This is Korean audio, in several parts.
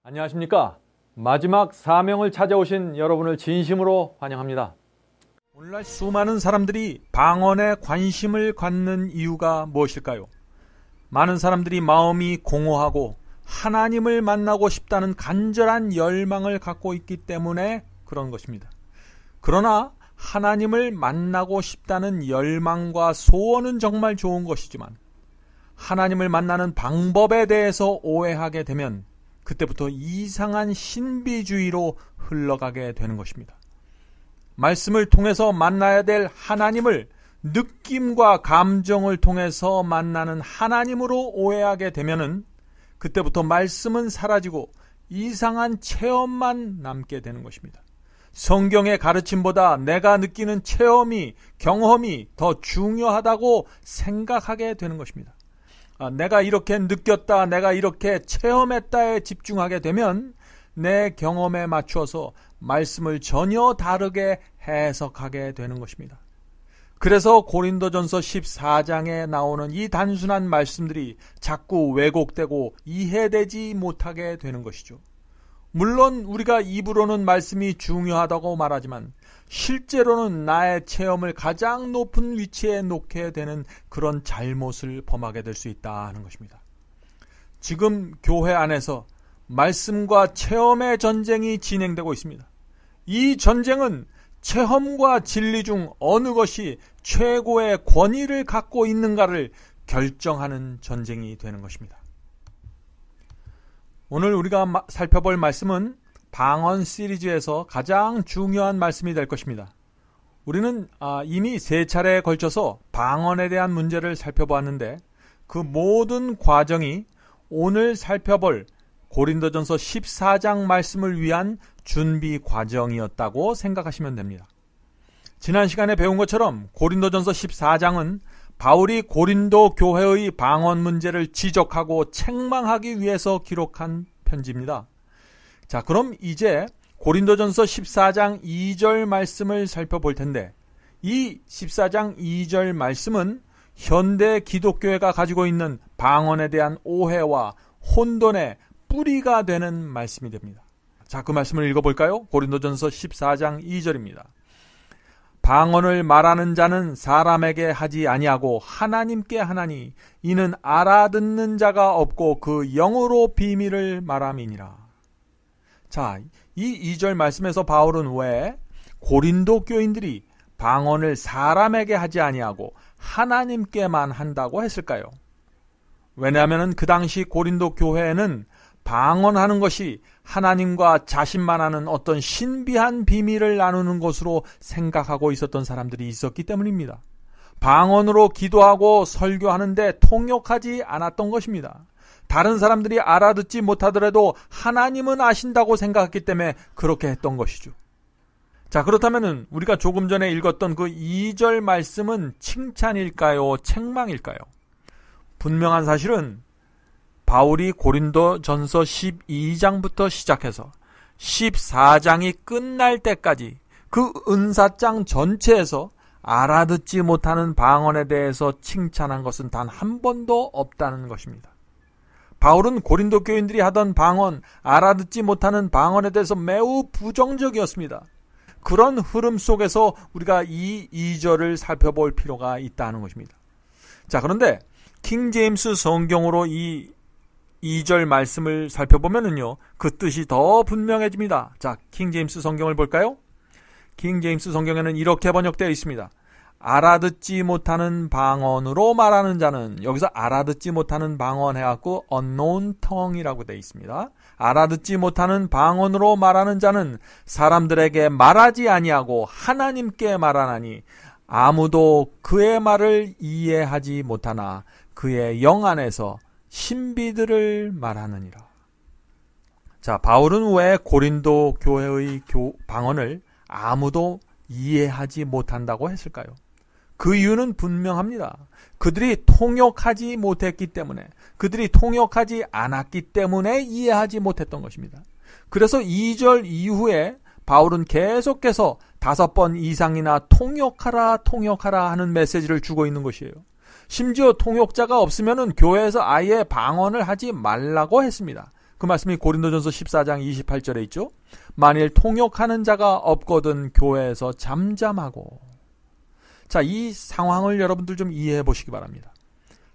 안녕하십니까. 마지막 사명을 찾아오신 여러분을 진심으로 환영합니다. 오늘날 수많은 사람들이 방언에 관심을 갖는 이유가 무엇일까요? 많은 사람들이 마음이 공허하고 하나님을 만나고 싶다는 간절한 열망을 갖고 있기 때문에 그런 것입니다. 그러나 하나님을 만나고 싶다는 열망과 소원은 정말 좋은 것이지만 하나님을 만나는 방법에 대해서 오해하게 되면 그때부터 이상한 신비주의로 흘러가게 되는 것입니다. 말씀을 통해서 만나야 될 하나님을 느낌과 감정을 통해서 만나는 하나님으로 오해하게 되면은 그때부터 말씀은 사라지고 이상한 체험만 남게 되는 것입니다. 성경의 가르침보다 내가 느끼는 체험이, 경험이 더 중요하다고 생각하게 되는 것입니다. 내가 이렇게 느꼈다, 내가 이렇게 체험했다에 집중하게 되면 내 경험에 맞추어서 말씀을 전혀 다르게 해석하게 되는 것입니다. 그래서 고린도전서 14장에 나오는 이 단순한 말씀들이 자꾸 왜곡되고 이해되지 못하게 되는 것이죠. 물론 우리가 입으로는 말씀이 중요하다고 말하지만 실제로는 나의 체험을 가장 높은 위치에 놓게 되는 그런 잘못을 범하게 될 수 있다 하는 것입니다. 지금 교회 안에서 말씀과 체험의 전쟁이 진행되고 있습니다. 이 전쟁은 체험과 진리 중 어느 것이 최고의 권위를 갖고 있는가를 결정하는 전쟁이 되는 것입니다. 오늘 우리가 살펴볼 말씀은 방언 시리즈에서 가장 중요한 말씀이 될 것입니다. 우리는 이미 3차례에 걸쳐서 방언에 대한 문제를 살펴보았는데 그 모든 과정이 오늘 살펴볼 고린도전서 14장 말씀을 위한 준비 과정이었다고 생각하시면 됩니다. 지난 시간에 배운 것처럼 고린도전서 14장은 바울이 고린도 교회의 방언 문제를 지적하고 책망하기 위해서 기록한 편지입니다. 자, 그럼 이제 고린도전서 14장 2절 말씀을 살펴볼 텐데 이 14장 2절 말씀은 현대 기독교회가 가지고 있는 방언에 대한 오해와 혼돈의 뿌리가 되는 말씀이 됩니다. 자, 그 말씀을 읽어볼까요? 고린도전서 14장 2절입니다. 방언을 말하는 자는 사람에게 하지 아니하고 하나님께 하나니 이는 알아듣는 자가 없고 그 영으로 비밀을 말함이니라. 자, 이 2절 말씀에서 바울은 왜 고린도 교인들이 방언을 사람에게 하지 아니하고 하나님께만 한다고 했을까요? 왜냐하면 그 당시 고린도 교회에는 방언하는 것이 하나님과 자신만 아는 어떤 신비한 비밀을 나누는 것으로 생각하고 있었던 사람들이 있었기 때문입니다. 방언으로 기도하고 설교하는데 통역하지 않았던 것입니다. 다른 사람들이 알아듣지 못하더라도 하나님은 아신다고 생각했기 때문에 그렇게 했던 것이죠. 자, 그렇다면 우리가 조금 전에 읽었던 그 2절 말씀은 칭찬일까요? 책망일까요? 분명한 사실은 바울이 고린도전서 12장부터 시작해서 14장이 끝날 때까지 그 은사장 전체에서 알아듣지 못하는 방언에 대해서 칭찬한 것은 단 한 번도 없다는 것입니다. 바울은 고린도 교인들이 하던 방언, 알아듣지 못하는 방언에 대해서 매우 부정적이었습니다. 그런 흐름 속에서 우리가 이 2절을 살펴볼 필요가 있다는 것입니다. 자, 그런데 킹 제임스 성경으로 이 2절 말씀을 살펴보면은요, 그 뜻이 더 분명해집니다. 자, 킹 제임스 성경을 볼까요? 킹 제임스 성경에는 이렇게 번역되어 있습니다. 알아듣지 못하는 방언으로 말하는 자는, 여기서 알아듣지 못하는 방언 해갖고 unknown tongue이라고 되어 있습니다. 알아듣지 못하는 방언으로 말하는 자는 사람들에게 말하지 아니하고 하나님께 말하나니 아무도 그의 말을 이해하지 못하나 그의 영 안에서 신비들을 말하느니라. 자, 바울은 왜 고린도 교회의 방언을 아무도 이해하지 못한다고 했을까요? 그 이유는 분명합니다. 그들이 통역하지 못했기 때문에, 그들이 통역하지 않았기 때문에 이해하지 못했던 것입니다. 그래서 2절 이후에 바울은 계속해서 5번 이상이나 통역하라 하는 메시지를 주고 있는 것이에요. 심지어 통역자가 없으면은 교회에서 아예 방언을 하지 말라고 했습니다. 그 말씀이 고린도전서 14장 28절에 있죠. 만일 통역하는 자가 없거든 교회에서 잠잠하고. 자, 이 상황을 여러분들 좀 이해해 보시기 바랍니다.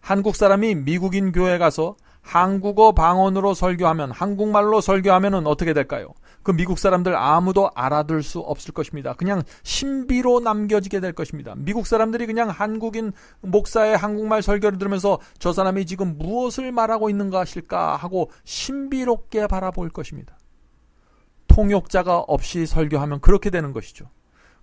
한국 사람이 미국인 교회에 가서 한국어 방언으로 설교하면, 한국말로 설교하면 어떻게 될까요? 그 미국 사람들 아무도 알아들 수 없을 것입니다. 그냥 신비로 남겨지게 될 것입니다. 미국 사람들이 그냥 한국인 목사의 한국말 설교를 들으면서 저 사람이 지금 무엇을 말하고 있는가 하실까 하고 신비롭게 바라볼 것입니다. 통역자가 없이 설교하면 그렇게 되는 것이죠.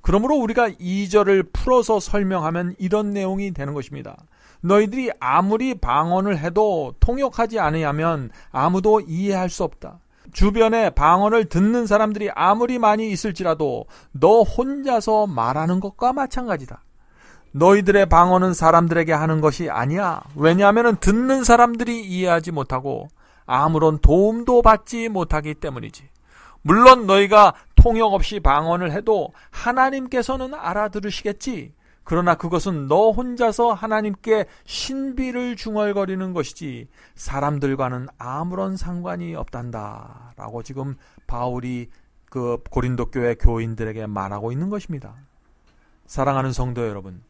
그러므로 우리가 2절을 풀어서 설명하면 이런 내용이 되는 것입니다. 너희들이 아무리 방언을 해도 통역하지 않으면 아무도 이해할 수 없다. 주변에 방언을 듣는 사람들이 아무리 많이 있을지라도 너 혼자서 말하는 것과 마찬가지다. 너희들의 방언은 사람들에게 하는 것이 아니야. 왜냐하면 듣는 사람들이 이해하지 못하고 아무런 도움도 받지 못하기 때문이지. 물론 너희가 통역 없이 방언을 해도 하나님께서는 알아들으시겠지. 그러나 그것은 너 혼자서 하나님께 신비를 중얼거리는 것이지 사람들과는 아무런 상관이 없단다 라고 지금 바울이 그 고린도 교회 교인들에게 말하고 있는 것입니다. 사랑하는 성도 여러분,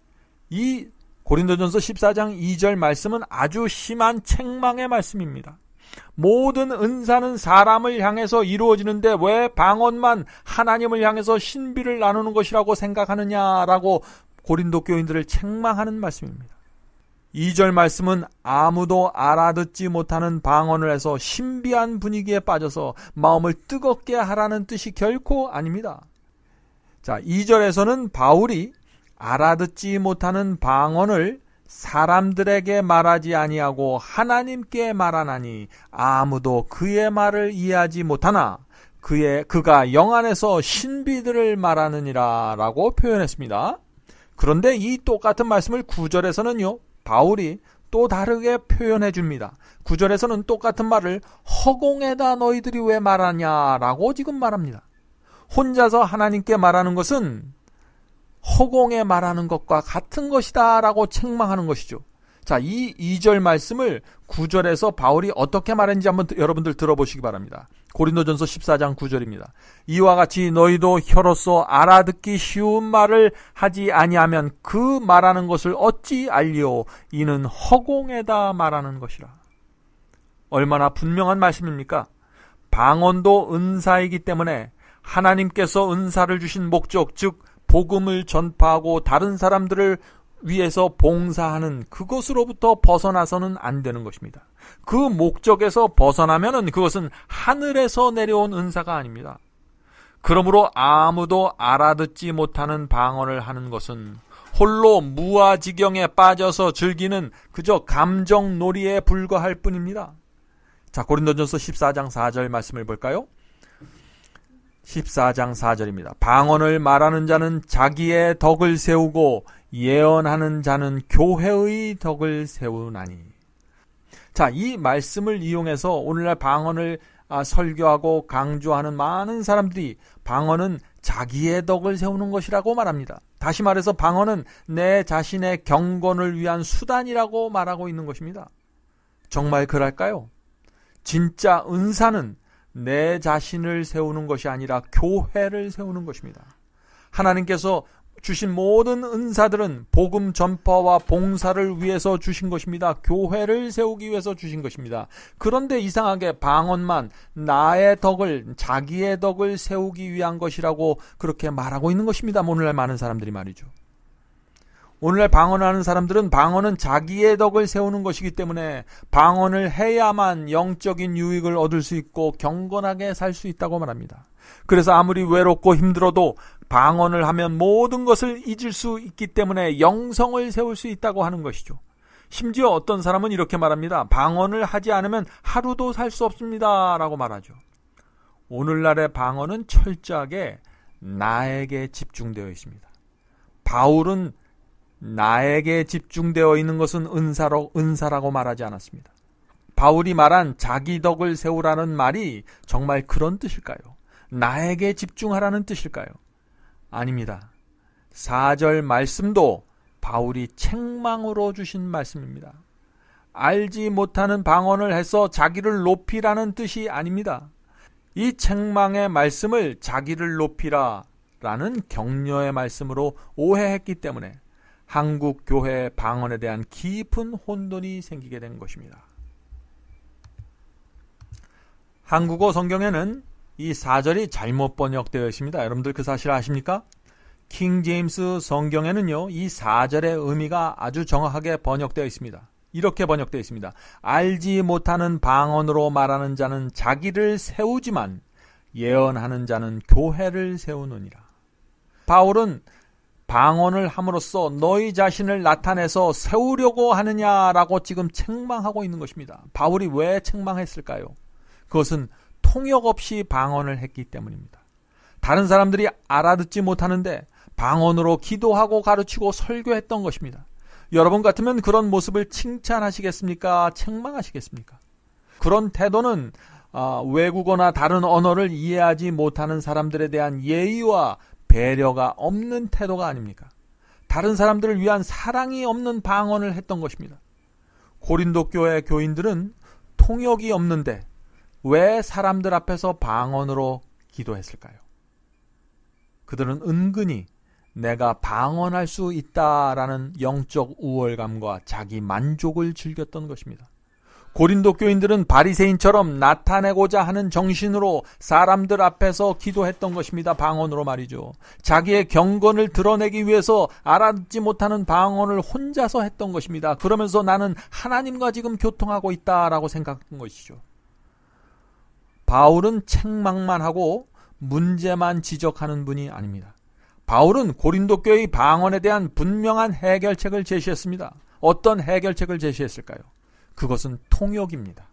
이 고린도전서 14장 2절 말씀은 아주 심한 책망의 말씀입니다. 모든 은사는 사람을 향해서 이루어지는데 왜 방언만 하나님을 향해서 신비를 나누는 것이라고 생각하느냐라고 고린도 교인들을 책망하는 말씀입니다. 2절 말씀은 아무도 알아듣지 못하는 방언을 해서 신비한 분위기에 빠져서 마음을 뜨겁게 하라는 뜻이 결코 아닙니다. 자, 2절에서는 바울이 알아듣지 못하는 방언을 사람들에게 말하지 아니하고 하나님께 말하나니 아무도 그의 말을 이해하지 못하나 그가 영 안에서 신비들을 말하느니라 라고 표현했습니다. 그런데 이 똑같은 말씀을 9절에서는요, 바울이 또 다르게 표현해 줍니다. 9절에서는 똑같은 말을 허공에다 너희들이 왜 말하냐라고 지금 말합니다. 혼자서 하나님께 말하는 것은 허공에 말하는 것과 같은 것이다 라고 책망하는 것이죠. 자, 이 2절 말씀을 9절에서 바울이 어떻게 말했는지 한번 여러분들 들어보시기 바랍니다. 고린도전서 14장 9절입니다. 이와 같이 너희도 혀로서 알아듣기 쉬운 말을 하지 아니하면 그 말하는 것을 어찌 알리오? 이는 허공에다 말하는 것이라. 얼마나 분명한 말씀입니까? 방언도 은사이기 때문에 하나님께서 은사를 주신 목적, 즉 복음을 전파하고 다른 사람들을 위해서 봉사하는 그것으로부터 벗어나서는 안 되는 것입니다. 그 목적에서 벗어나면은 그것은 하늘에서 내려온 은사가 아닙니다. 그러므로 아무도 알아듣지 못하는 방언을 하는 것은 홀로 무아지경에 빠져서 즐기는 그저 감정놀이에 불과할 뿐입니다. 자, 고린도전서 14장 4절 말씀을 볼까요? 14장 4절입니다. 방언을 말하는 자는 자기의 덕을 세우고 예언하는 자는 교회의 덕을 세우나니. 자, 이 말씀을 이용해서 오늘날 방언을 설교하고 강조하는 많은 사람들이 방언은 자기의 덕을 세우는 것이라고 말합니다. 다시 말해서 방언은 내 자신의 경건을 위한 수단이라고 말하고 있는 것입니다. 정말 그럴까요? 진짜 은사는 내 자신을 세우는 것이 아니라 교회를 세우는 것입니다. 하나님께서 주신 모든 은사들은 복음 전파와 봉사를 위해서 주신 것입니다. 교회를 세우기 위해서 주신 것입니다. 그런데 이상하게 방언만 나의 덕을, 자기의 덕을 세우기 위한 것이라고 그렇게 말하고 있는 것입니다. 오늘날 많은 사람들이 말이죠. 오늘날 방언하는 사람들은 방언은 자기의 덕을 세우는 것이기 때문에 방언을 해야만 영적인 유익을 얻을 수 있고 경건하게 살 수 있다고 말합니다. 그래서 아무리 외롭고 힘들어도 방언을 하면 모든 것을 잊을 수 있기 때문에 영성을 세울 수 있다고 하는 것이죠. 심지어 어떤 사람은 이렇게 말합니다. 방언을 하지 않으면 하루도 살 수 없습니다 라고 말하죠. 오늘날의 방언은 철저하게 나에게 집중되어 있습니다. 바울은 나에게 집중되어 있는 것은 은사라고 말하지 않았습니다. 바울이 말한 자기 덕을 세우라는 말이 정말 그런 뜻일까요? 나에게 집중하라는 뜻일까요? 아닙니다. 4절 말씀도 바울이 책망으로 주신 말씀입니다. 알지 못하는 방언을 해서 자기를 높이라는 뜻이 아닙니다. 이 책망의 말씀을 자기를 높이라 라는 격려의 말씀으로 오해했기 때문에 한국 교회의 방언에 대한 깊은 혼돈이 생기게 된 것입니다. 한국어 성경에는 이 4절이 잘못 번역되어 있습니다. 여러분들 그 사실 아십니까? 킹 제임스 성경에는요, 이 4절의 의미가 아주 정확하게 번역되어 있습니다. 이렇게 번역되어 있습니다. 알지 못하는 방언으로 말하는 자는 자기를 세우지만 예언하는 자는 교회를 세우느니라. 바울은 방언을 함으로써 너희 자신을 나타내서 세우려고 하느냐라고 지금 책망하고 있는 것입니다. 바울이 왜 책망했을까요? 그것은 통역 없이 방언을 했기 때문입니다. 다른 사람들이 알아듣지 못하는데 방언으로 기도하고 가르치고 설교했던 것입니다. 여러분 같으면 그런 모습을 칭찬하시겠습니까? 책망하시겠습니까? 그런 태도는 외국어나 다른 언어를 이해하지 못하는 사람들에 대한 예의와 배려가 없는 태도가 아닙니까? 다른 사람들을 위한 사랑이 없는 방언을 했던 것입니다. 고린도 교회 교인들은 통역이 없는데 왜 사람들 앞에서 방언으로 기도했을까요? 그들은 은근히 내가 방언할 수 있다라는 영적 우월감과 자기 만족을 즐겼던 것입니다. 고린도 교인들은 바리새인처럼 나타내고자 하는 정신으로 사람들 앞에서 기도했던 것입니다. 방언으로 말이죠. 자기의 경건을 드러내기 위해서 알아듣지 못하는 방언을 혼자서 했던 것입니다. 그러면서 나는 하나님과 지금 교통하고 있다라고 생각한 것이죠. 바울은 책망만 하고 문제만 지적하는 분이 아닙니다. 바울은 고린도 교회의 방언에 대한 분명한 해결책을 제시했습니다. 어떤 해결책을 제시했을까요? 그것은 통역입니다.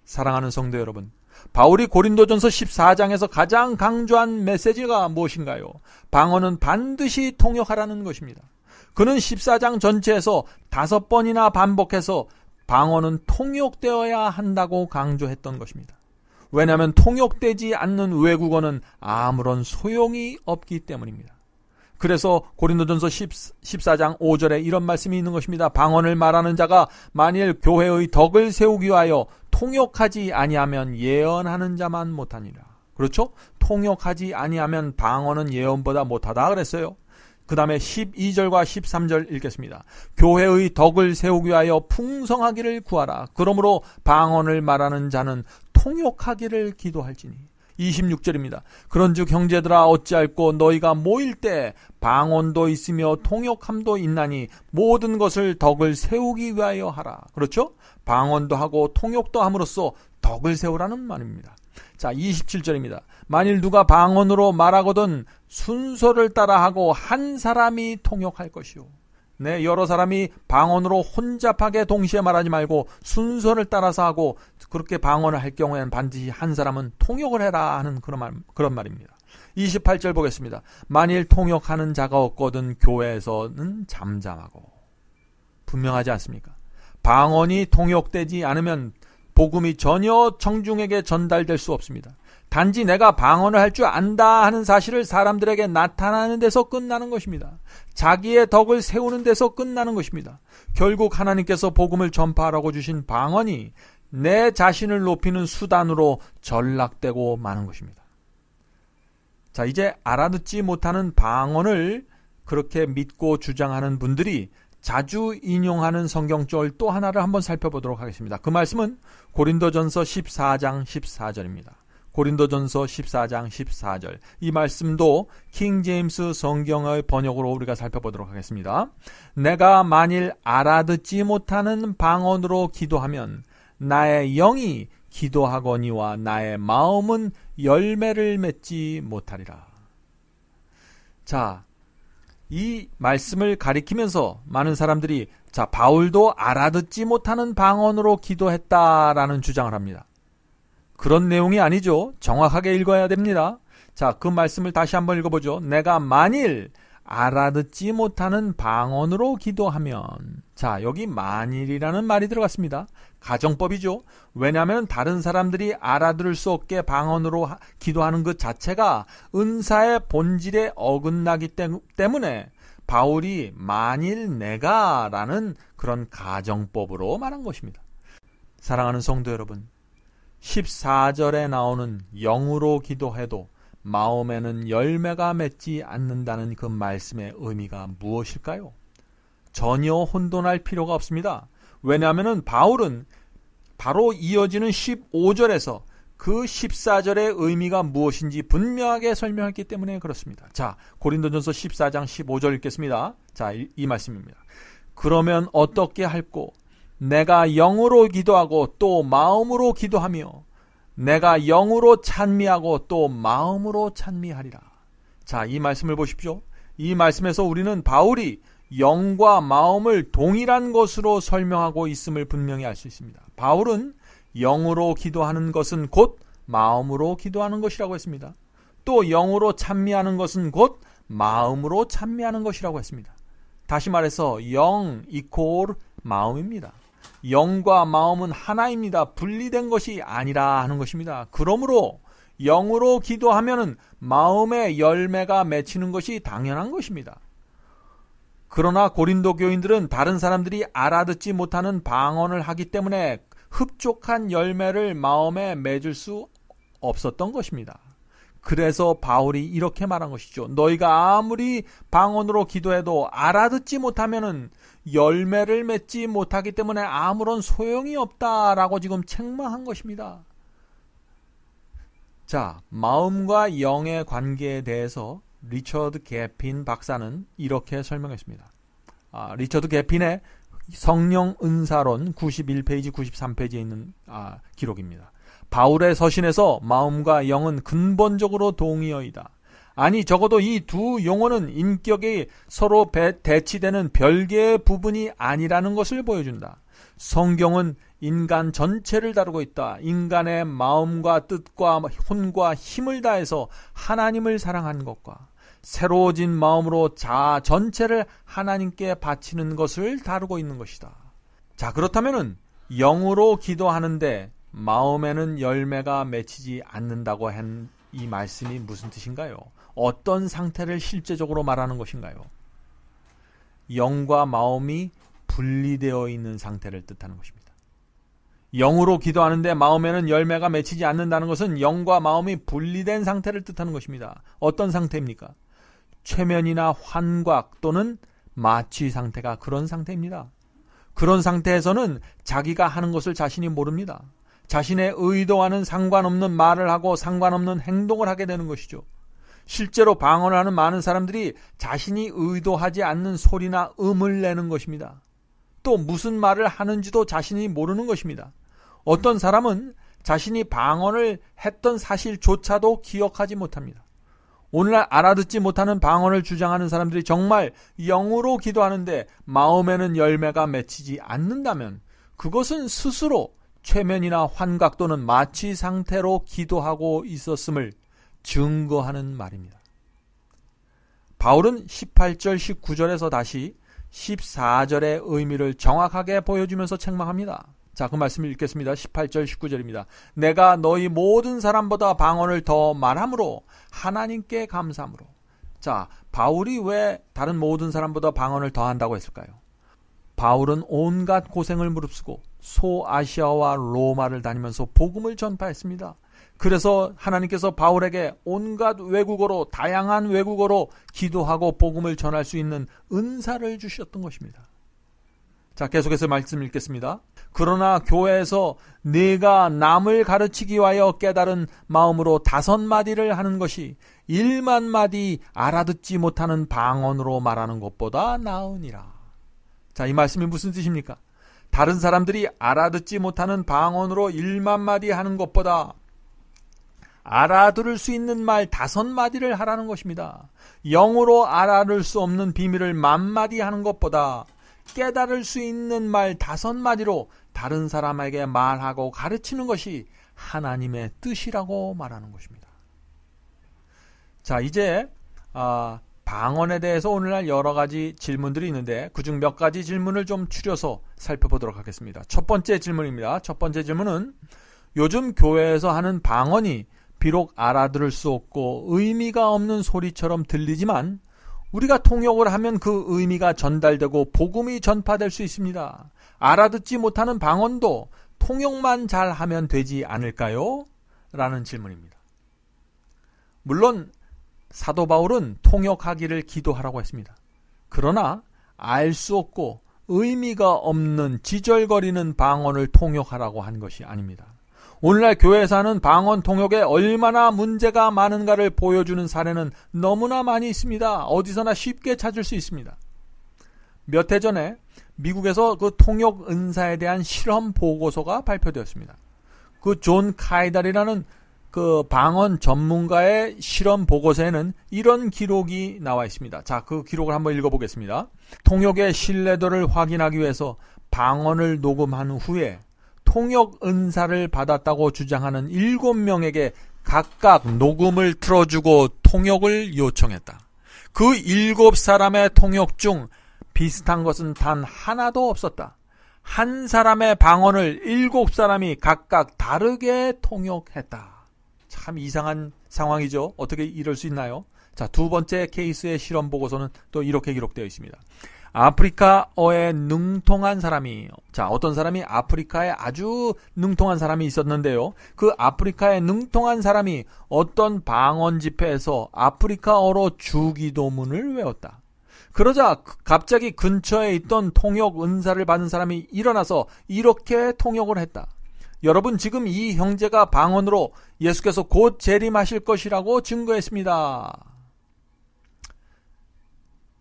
사랑하는 성도 여러분, 바울이 고린도전서 14장에서 가장 강조한 메시지가 무엇인가요? 방언은 반드시 통역하라는 것입니다. 그는 14장 전체에서 5번이나 반복해서 방언은 통역되어야 한다고 강조했던 것입니다. 왜냐하면 통역되지 않는 외국어는 아무런 소용이 없기 때문입니다. 그래서 고린도전서 14장 5절에 이런 말씀이 있는 것입니다. 방언을 말하는 자가 만일 교회의 덕을 세우기 위하여 통역하지 아니하면 예언하는 자만 못하니라. 그렇죠? 통역하지 아니하면 방언은 예언보다 못하다 그랬어요. 그 다음에 12절과 13절 읽겠습니다. 교회의 덕을 세우기 위하여 풍성하기를 구하라. 그러므로 방언을 말하는 자는 통역하기를 기도할지니. 26절입니다. 그런즉 형제들아 어찌할꼬 너희가 모일 때 방언도 있으며 통역함도 있나니 모든 것을 덕을 세우기 위하여 하라. 그렇죠? 방언도 하고 통역도 함으로써 덕을 세우라는 말입니다. 자, 27절입니다. 만일 누가 방언으로 말하거든 순서를 따라하고 한 사람이 통역할 것이요. 네, 여러 사람이 방언으로 혼잡하게 동시에 말하지 말고 순서를 따라서 하고 그렇게 방언을 할 경우에는 반드시 한 사람은 통역을 해라 하는 그런 말입니다. 28절 보겠습니다. 만일 통역하는 자가 없거든 교회에서는 잠잠하고. 분명하지 않습니까? 방언이 통역되지 않으면 복음이 전혀 청중에게 전달될 수 없습니다. 단지 내가 방언을 할 줄 안다 하는 사실을 사람들에게 나타나는 데서 끝나는 것입니다. 자기의 덕을 세우는 데서 끝나는 것입니다. 결국 하나님께서 복음을 전파하라고 주신 방언이 내 자신을 높이는 수단으로 전락되고 마는 것입니다. 자, 이제 알아듣지 못하는 방언을 그렇게 믿고 주장하는 분들이 자주 인용하는 성경절 또 하나를 한번 살펴보도록 하겠습니다. 그 말씀은 고린도전서 14장 14절입니다. 고린도전서 14장 14절. 이 말씀도 킹 제임스 성경의 번역으로 우리가 살펴보도록 하겠습니다. 내가 만일 알아듣지 못하는 방언으로 기도하면 나의 영이 기도하거니와 나의 마음은 열매를 맺지 못하리라. 자, 이 말씀을 가리키면서 많은 사람들이 바울도 알아듣지 못하는 방언으로 기도했다라는 주장을 합니다. 그런 내용이 아니죠. 정확하게 읽어야 됩니다. 자, 그 말씀을 다시 한번 읽어보죠. 내가 만일 알아듣지 못하는 방언으로 기도하면. 자, 여기 만일이라는 말이 들어갔습니다. 가정법이죠. 왜냐하면 다른 사람들이 알아들을 수 없게 방언으로 기도하는 것 자체가 은사의 본질에 어긋나기 때문에 바울이 만일 내가 라는 그런 가정법으로 말한 것입니다. 사랑하는 성도 여러분, 14절에 나오는 영으로 기도해도 마음에는 열매가 맺지 않는다는 그 말씀의 의미가 무엇일까요? 전혀 혼돈할 필요가 없습니다. 왜냐하면 바울은 바로 이어지는 15절에서 그 14절의 의미가 무엇인지 분명하게 설명했기 때문에 그렇습니다. 자, 고린도전서 14장 15절 읽겠습니다. 자, 이 말씀입니다. 그러면 어떻게 할꼬? 내가 영으로 기도하고 또 마음으로 기도하며 내가 영으로 찬미하고 또 마음으로 찬미하리라. 자, 이 말씀을 보십시오. 이 말씀에서 우리는 바울이 영과 마음을 동일한 것으로 설명하고 있음을 분명히 알 수 있습니다. 바울은 영으로 기도하는 것은 곧 마음으로 기도하는 것이라고 했습니다. 또 영으로 찬미하는 것은 곧 마음으로 찬미하는 것이라고 했습니다. 다시 말해서 영 이퀄 마음입니다. 영과 마음은 하나입니다. 분리된 것이 아니라 하는 것입니다. 그러므로 영으로 기도하면은 마음의 열매가 맺히는 것이 당연한 것입니다. 그러나 고린도 교인들은 다른 사람들이 알아듣지 못하는 방언을 하기 때문에 흡족한 열매를 마음에 맺을 수 없었던 것입니다. 그래서 바울이 이렇게 말한 것이죠. 너희가 아무리 방언으로 기도해도 알아듣지 못하면은 열매를 맺지 못하기 때문에 아무런 소용이 없다라고 지금 책망한 것입니다. 자, 마음과 영의 관계에 대해서 리처드 게핀 박사는 이렇게 설명했습니다. 리처드 게핀의 성령 은사론 91페이지 93페이지에 있는 기록입니다. 바울의 서신에서 마음과 영은 근본적으로 동의어이다. 아니 적어도 이 두 용어는 인격이 서로 대치되는 별개의 부분이 아니라는 것을 보여준다. 성경은 인간 전체를 다루고 있다. 인간의 마음과 뜻과 혼과 힘을 다해서 하나님을 사랑하는 것과 새로워진 마음으로 자아 전체를 하나님께 바치는 것을 다루고 있는 것이다. 자, 그렇다면은 영으로 기도하는데 마음에는 열매가 맺히지 않는다고 한 이 말씀이 무슨 뜻인가요? 어떤 상태를 실제적으로 말하는 것인가요? 영과 마음이 분리되어 있는 상태를 뜻하는 것입니다. 영으로 기도하는데 마음에는 열매가 맺히지 않는다는 것은 영과 마음이 분리된 상태를 뜻하는 것입니다. 어떤 상태입니까? 최면이나 환각 또는 마취 상태가 그런 상태입니다. 그런 상태에서는 자기가 하는 것을 자신이 모릅니다. 자신의 의도와는 상관없는 말을 하고 상관없는 행동을 하게 되는 것이죠. 실제로 방언을 하는 많은 사람들이 자신이 의도하지 않는 소리나 음을 내는 것입니다. 또 무슨 말을 하는지도 자신이 모르는 것입니다. 어떤 사람은 자신이 방언을 했던 사실조차도 기억하지 못합니다. 오늘날 알아듣지 못하는 방언을 주장하는 사람들이 정말 영으로 기도하는데 마음에는 열매가 맺히지 않는다면 그것은 스스로 최면이나 환각 또는 마취 상태로 기도하고 있었음을 증거하는 말입니다. 바울은 18절, 19절에서 다시 14절의 의미를 정확하게 보여주면서 책망합니다. 자, 그 말씀을 읽겠습니다. 18절, 19절입니다. 내가 너희 모든 사람보다 방언을 더 말함으로 하나님께 감사함으로. 자, 바울이 왜 다른 모든 사람보다 방언을 더 한다고 했을까요? 바울은 온갖 고생을 무릅쓰고 소아시아와 로마를 다니면서 복음을 전파했습니다. 그래서 하나님께서 바울에게 온갖 외국어로, 다양한 외국어로 기도하고 복음을 전할 수 있는 은사를 주셨던 것입니다. 자, 계속해서 말씀 읽겠습니다. 그러나 교회에서 네가 남을 가르치기 위하여 깨달은 마음으로 5마디를 하는 것이 1만 마디 알아듣지 못하는 방언으로 말하는 것보다 나으니라. 자, 이 말씀이 무슨 뜻입니까? 다른 사람들이 알아듣지 못하는 방언으로 1만 마디 하는 것보다 알아들을 수 있는 말 5마디를 하라는 것입니다. 영으로 알아들 수 없는 비밀을 10,000마디 하는 것보다 깨달을 수 있는 말 5마디로 다른 사람에게 말하고 가르치는 것이 하나님의 뜻이라고 말하는 것입니다. 자, 이제 방언에 대해서 오늘날 여러 가지 질문들이 있는데 그중 몇 가지 질문을 좀 추려서 살펴보도록 하겠습니다. 첫 번째 질문입니다. 첫 번째 질문은 요즘 교회에서 하는 방언이 비록 알아들을 수 없고 의미가 없는 소리처럼 들리지만 우리가 통역을 하면 그 의미가 전달되고 복음이 전파될 수 있습니다. 알아듣지 못하는 방언도 통역만 잘하면 되지 않을까요? 라는 질문입니다. 물론 사도 바울은 통역하기를 기도하라고 했습니다. 그러나 알 수 없고 의미가 없는 지절거리는 방언을 통역하라고 한 것이 아닙니다. 오늘날 교회에서 하는 방언 통역에 얼마나 문제가 많은가를 보여주는 사례는 너무나 많이 있습니다. 어디서나 쉽게 찾을 수 있습니다. 몇 해 전에 미국에서 그 통역 은사에 대한 실험 보고서가 발표되었습니다. 그 존 카이달이라는 그 방언 전문가의 실험 보고서에는 이런 기록이 나와 있습니다. 자, 그 기록을 한번 읽어보겠습니다. 통역의 신뢰도를 확인하기 위해서 방언을 녹음한 후에 통역 은사를 받았다고 주장하는 7명에게 각각 녹음을 틀어주고 통역을 요청했다. 그 7사람의 통역 중 비슷한 것은 단 하나도 없었다. 한 사람의 방언을 7사람이 각각 다르게 통역했다. 참 이상한 상황이죠. 어떻게 이럴 수 있나요? 자, 두 번째 케이스의 실험 보고서는 또 이렇게 기록되어 있습니다. 아프리카어에 능통한 사람이, 자, 어떤 사람이 아프리카에 아주 능통한 사람이 있었는데요. 그 아프리카에 능통한 사람이 어떤 방언 집회에서 아프리카어로 주기도문을 외웠다. 그러자 갑자기 근처에 있던 통역 은사를 받은 사람이 일어나서 이렇게 통역을 했다. 여러분, 지금 이 형제가 방언으로 예수께서 곧 재림하실 것이라고 증거했습니다.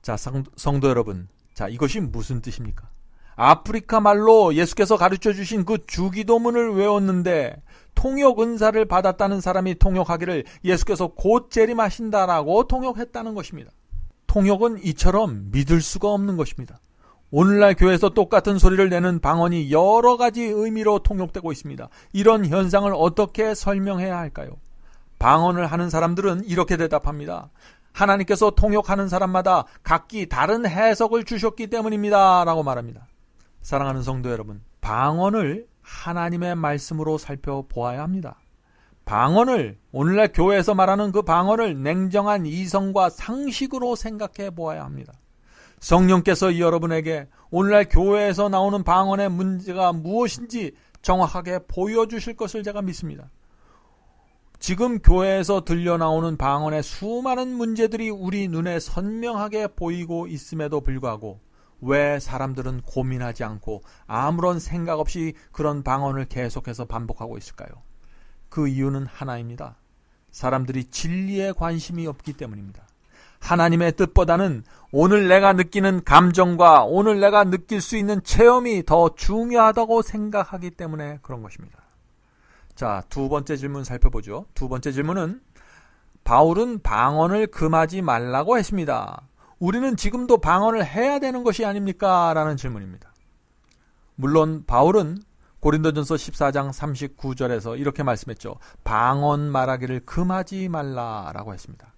자, 성도 여러분, 자, 이것이 무슨 뜻입니까? 아프리카 말로 예수께서 가르쳐 주신 그 주기도문을 외웠는데 통역 은사를 받았다는 사람이 통역하기를 예수께서 곧 재림하신다라고 통역했다는 것입니다. 통역은 이처럼 믿을 수가 없는 것입니다. 오늘날 교회에서 똑같은 소리를 내는 방언이 여러 가지 의미로 통역되고 있습니다. 이런 현상을 어떻게 설명해야 할까요? 방언을 하는 사람들은 이렇게 대답합니다. 하나님께서 통역하는 사람마다 각기 다른 해석을 주셨기 때문입니다. 라고 말합니다. 사랑하는 성도 여러분, 방언을 하나님의 말씀으로 살펴보아야 합니다. 방언을, 오늘날 교회에서 말하는 그 방언을 냉정한 이성과 상식으로 생각해 보아야 합니다. 성령께서 여러분에게 오늘날 교회에서 나오는 방언의 문제가 무엇인지 정확하게 보여주실 것을 제가 믿습니다. 지금 교회에서 들려나오는 방언의 수많은 문제들이 우리 눈에 선명하게 보이고 있음에도 불구하고 왜 사람들은 고민하지 않고 아무런 생각 없이 그런 방언을 계속해서 반복하고 있을까요? 그 이유는 하나입니다. 사람들이 진리에 관심이 없기 때문입니다. 하나님의 뜻보다는 오늘 내가 느끼는 감정과 오늘 내가 느낄 수 있는 체험이 더 중요하다고 생각하기 때문에 그런 것입니다. 자, 두 번째 질문 살펴보죠. 두 번째 질문은 바울은 방언을 금하지 말라고 했습니다. 우리는 지금도 방언을 해야 되는 것이 아닙니까? 라는 질문입니다. 물론 바울은 고린도전서 14장 39절에서 이렇게 말씀했죠. 방언 말하기를 금하지 말라라고 했습니다.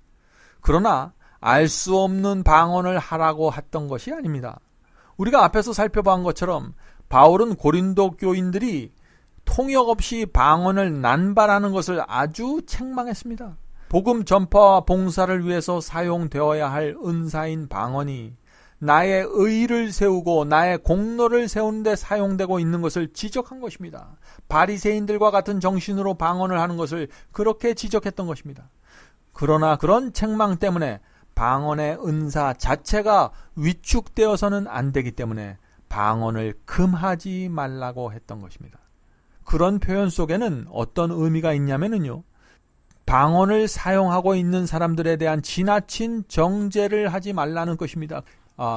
그러나 알 수 없는 방언을 하라고 했던 것이 아닙니다. 우리가 앞에서 살펴본 것처럼 바울은 고린도 교인들이 통역 없이 방언을 난발하는 것을 아주 책망했습니다. 복음 전파와 봉사를 위해서 사용되어야 할 은사인 방언이 나의 의의를 세우고 나의 공로를 세우는 데 사용되고 있는 것을 지적한 것입니다. 바리새인들과 같은 정신으로 방언을 하는 것을 그렇게 지적했던 것입니다. 그러나 그런 책망 때문에 방언의 은사 자체가 위축되어서는 안 되기 때문에 방언을 금하지 말라고 했던 것입니다. 그런 표현 속에는 어떤 의미가 있냐면요. 방언을 사용하고 있는 사람들에 대한 지나친 정죄를 하지 말라는 것입니다.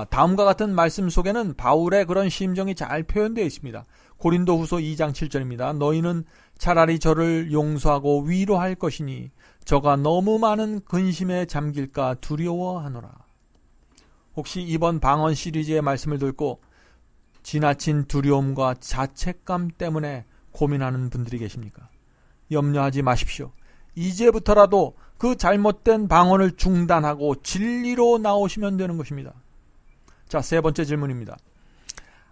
다음과 같은 말씀 속에는 바울의 그런 심정이 잘 표현되어 있습니다. 고린도후서 2장 7절입니다. 너희는 차라리 저를 용서하고 위로할 것이니 저가 너무 많은 근심에 잠길까 두려워하노라. 혹시 이번 방언 시리즈의 말씀을 듣고 지나친 두려움과 자책감 때문에 고민하는 분들이 계십니까? 염려하지 마십시오. 이제부터라도 그 잘못된 방언을 중단하고 진리로 나오시면 되는 것입니다. 자, 세 번째 질문입니다.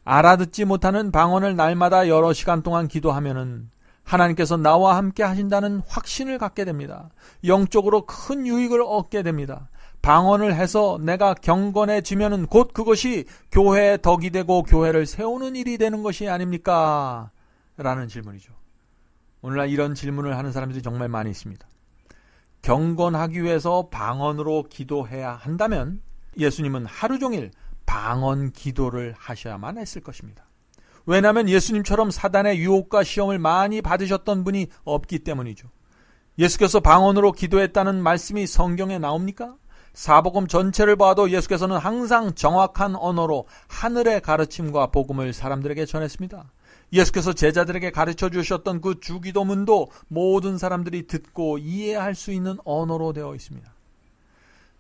알아듣지 못하는 방언을 날마다 여러 시간 동안 기도하면은 하나님께서 나와 함께 하신다는 확신을 갖게 됩니다. 영적으로 큰 유익을 얻게 됩니다. 방언을 해서 내가 경건해지면은 곧 그것이 교회의 덕이 되고 교회를 세우는 일이 되는 것이 아닙니까? 라는 질문이죠. 오늘날 이런 질문을 하는 사람들이 정말 많이 있습니다. 경건하기 위해서 방언으로 기도해야 한다면 예수님은 하루 종일 방언 기도를 하셔야만 했을 것입니다. 왜냐하면 예수님처럼 사단의 유혹과 시험을 많이 받으셨던 분이 없기 때문이죠. 예수께서 방언으로 기도했다는 말씀이 성경에 나옵니까? 사복음 전체를 봐도 예수께서는 항상 정확한 언어로 하늘의 가르침과 복음을 사람들에게 전했습니다. 예수께서 제자들에게 가르쳐 주셨던 그 주기도문도 모든 사람들이 듣고 이해할 수 있는 언어로 되어 있습니다.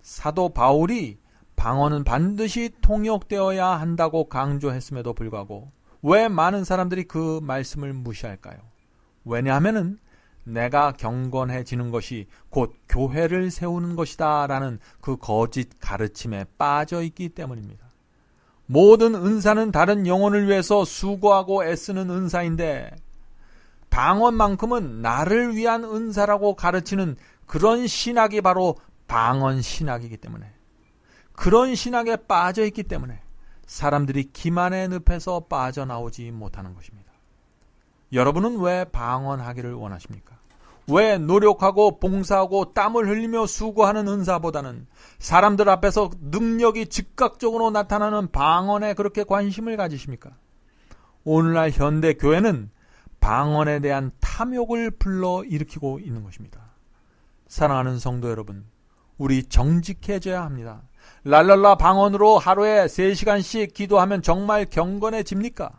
사도 바울이 방언은 반드시 통역되어야 한다고 강조했음에도 불구하고 왜 많은 사람들이 그 말씀을 무시할까요? 왜냐하면 내가 경건해지는 것이 곧 교회를 세우는 것이다 라는 그 거짓 가르침에 빠져 있기 때문입니다. 모든 은사는 다른 영혼을 위해서 수고하고 애쓰는 은사인데 방언만큼은 나를 위한 은사라고 가르치는 그런 신학이 바로 방언 신학이기 때문에, 그런 신학에 빠져 있기 때문에 사람들이 기만의 늪에서 빠져나오지 못하는 것입니다. 여러분은 왜 방언하기를 원하십니까? 왜 노력하고 봉사하고 땀을 흘리며 수고하는 은사보다는 사람들 앞에서 능력이 즉각적으로 나타나는 방언에 그렇게 관심을 가지십니까? 오늘날 현대 교회는 방언에 대한 탐욕을 불러일으키고 있는 것입니다. 사랑하는 성도 여러분, 우리 정직해져야 합니다. 랄랄라 방언으로 하루에 3시간씩 기도하면 정말 경건해집니까?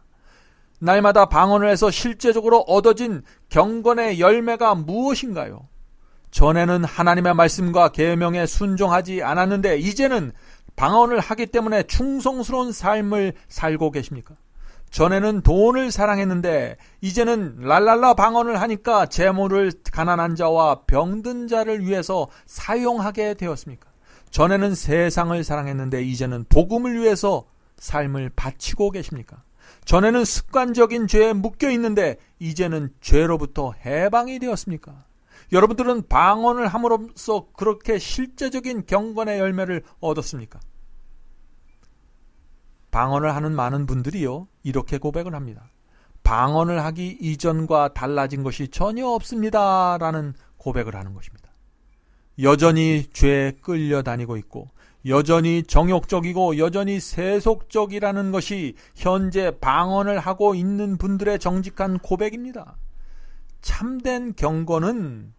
날마다 방언을 해서 실제적으로 얻어진 경건의 열매가 무엇인가요? 전에는 하나님의 말씀과 계명에 순종하지 않았는데 이제는 방언을 하기 때문에 충성스러운 삶을 살고 계십니까? 전에는 돈을 사랑했는데 이제는 랄랄라 방언을 하니까 재물을 가난한 자와 병든 자를 위해서 사용하게 되었습니까? 전에는 세상을 사랑했는데 이제는 복음을 위해서 삶을 바치고 계십니까? 전에는 습관적인 죄에 묶여 있는데 이제는 죄로부터 해방이 되었습니까? 여러분들은 방언을 함으로써 그렇게 실제적인 경건의 열매를 얻었습니까? 방언을 하는 많은 분들이요, 이렇게 고백을 합니다. 방언을 하기 이전과 달라진 것이 전혀 없습니다 라는 고백을 하는 것입니다. 여전히 죄에 끌려다니고 있고 여전히 정욕적이고 여전히 세속적이라는 것이 현재 방언을 하고 있는 분들의 정직한 고백입니다. 참된 경건은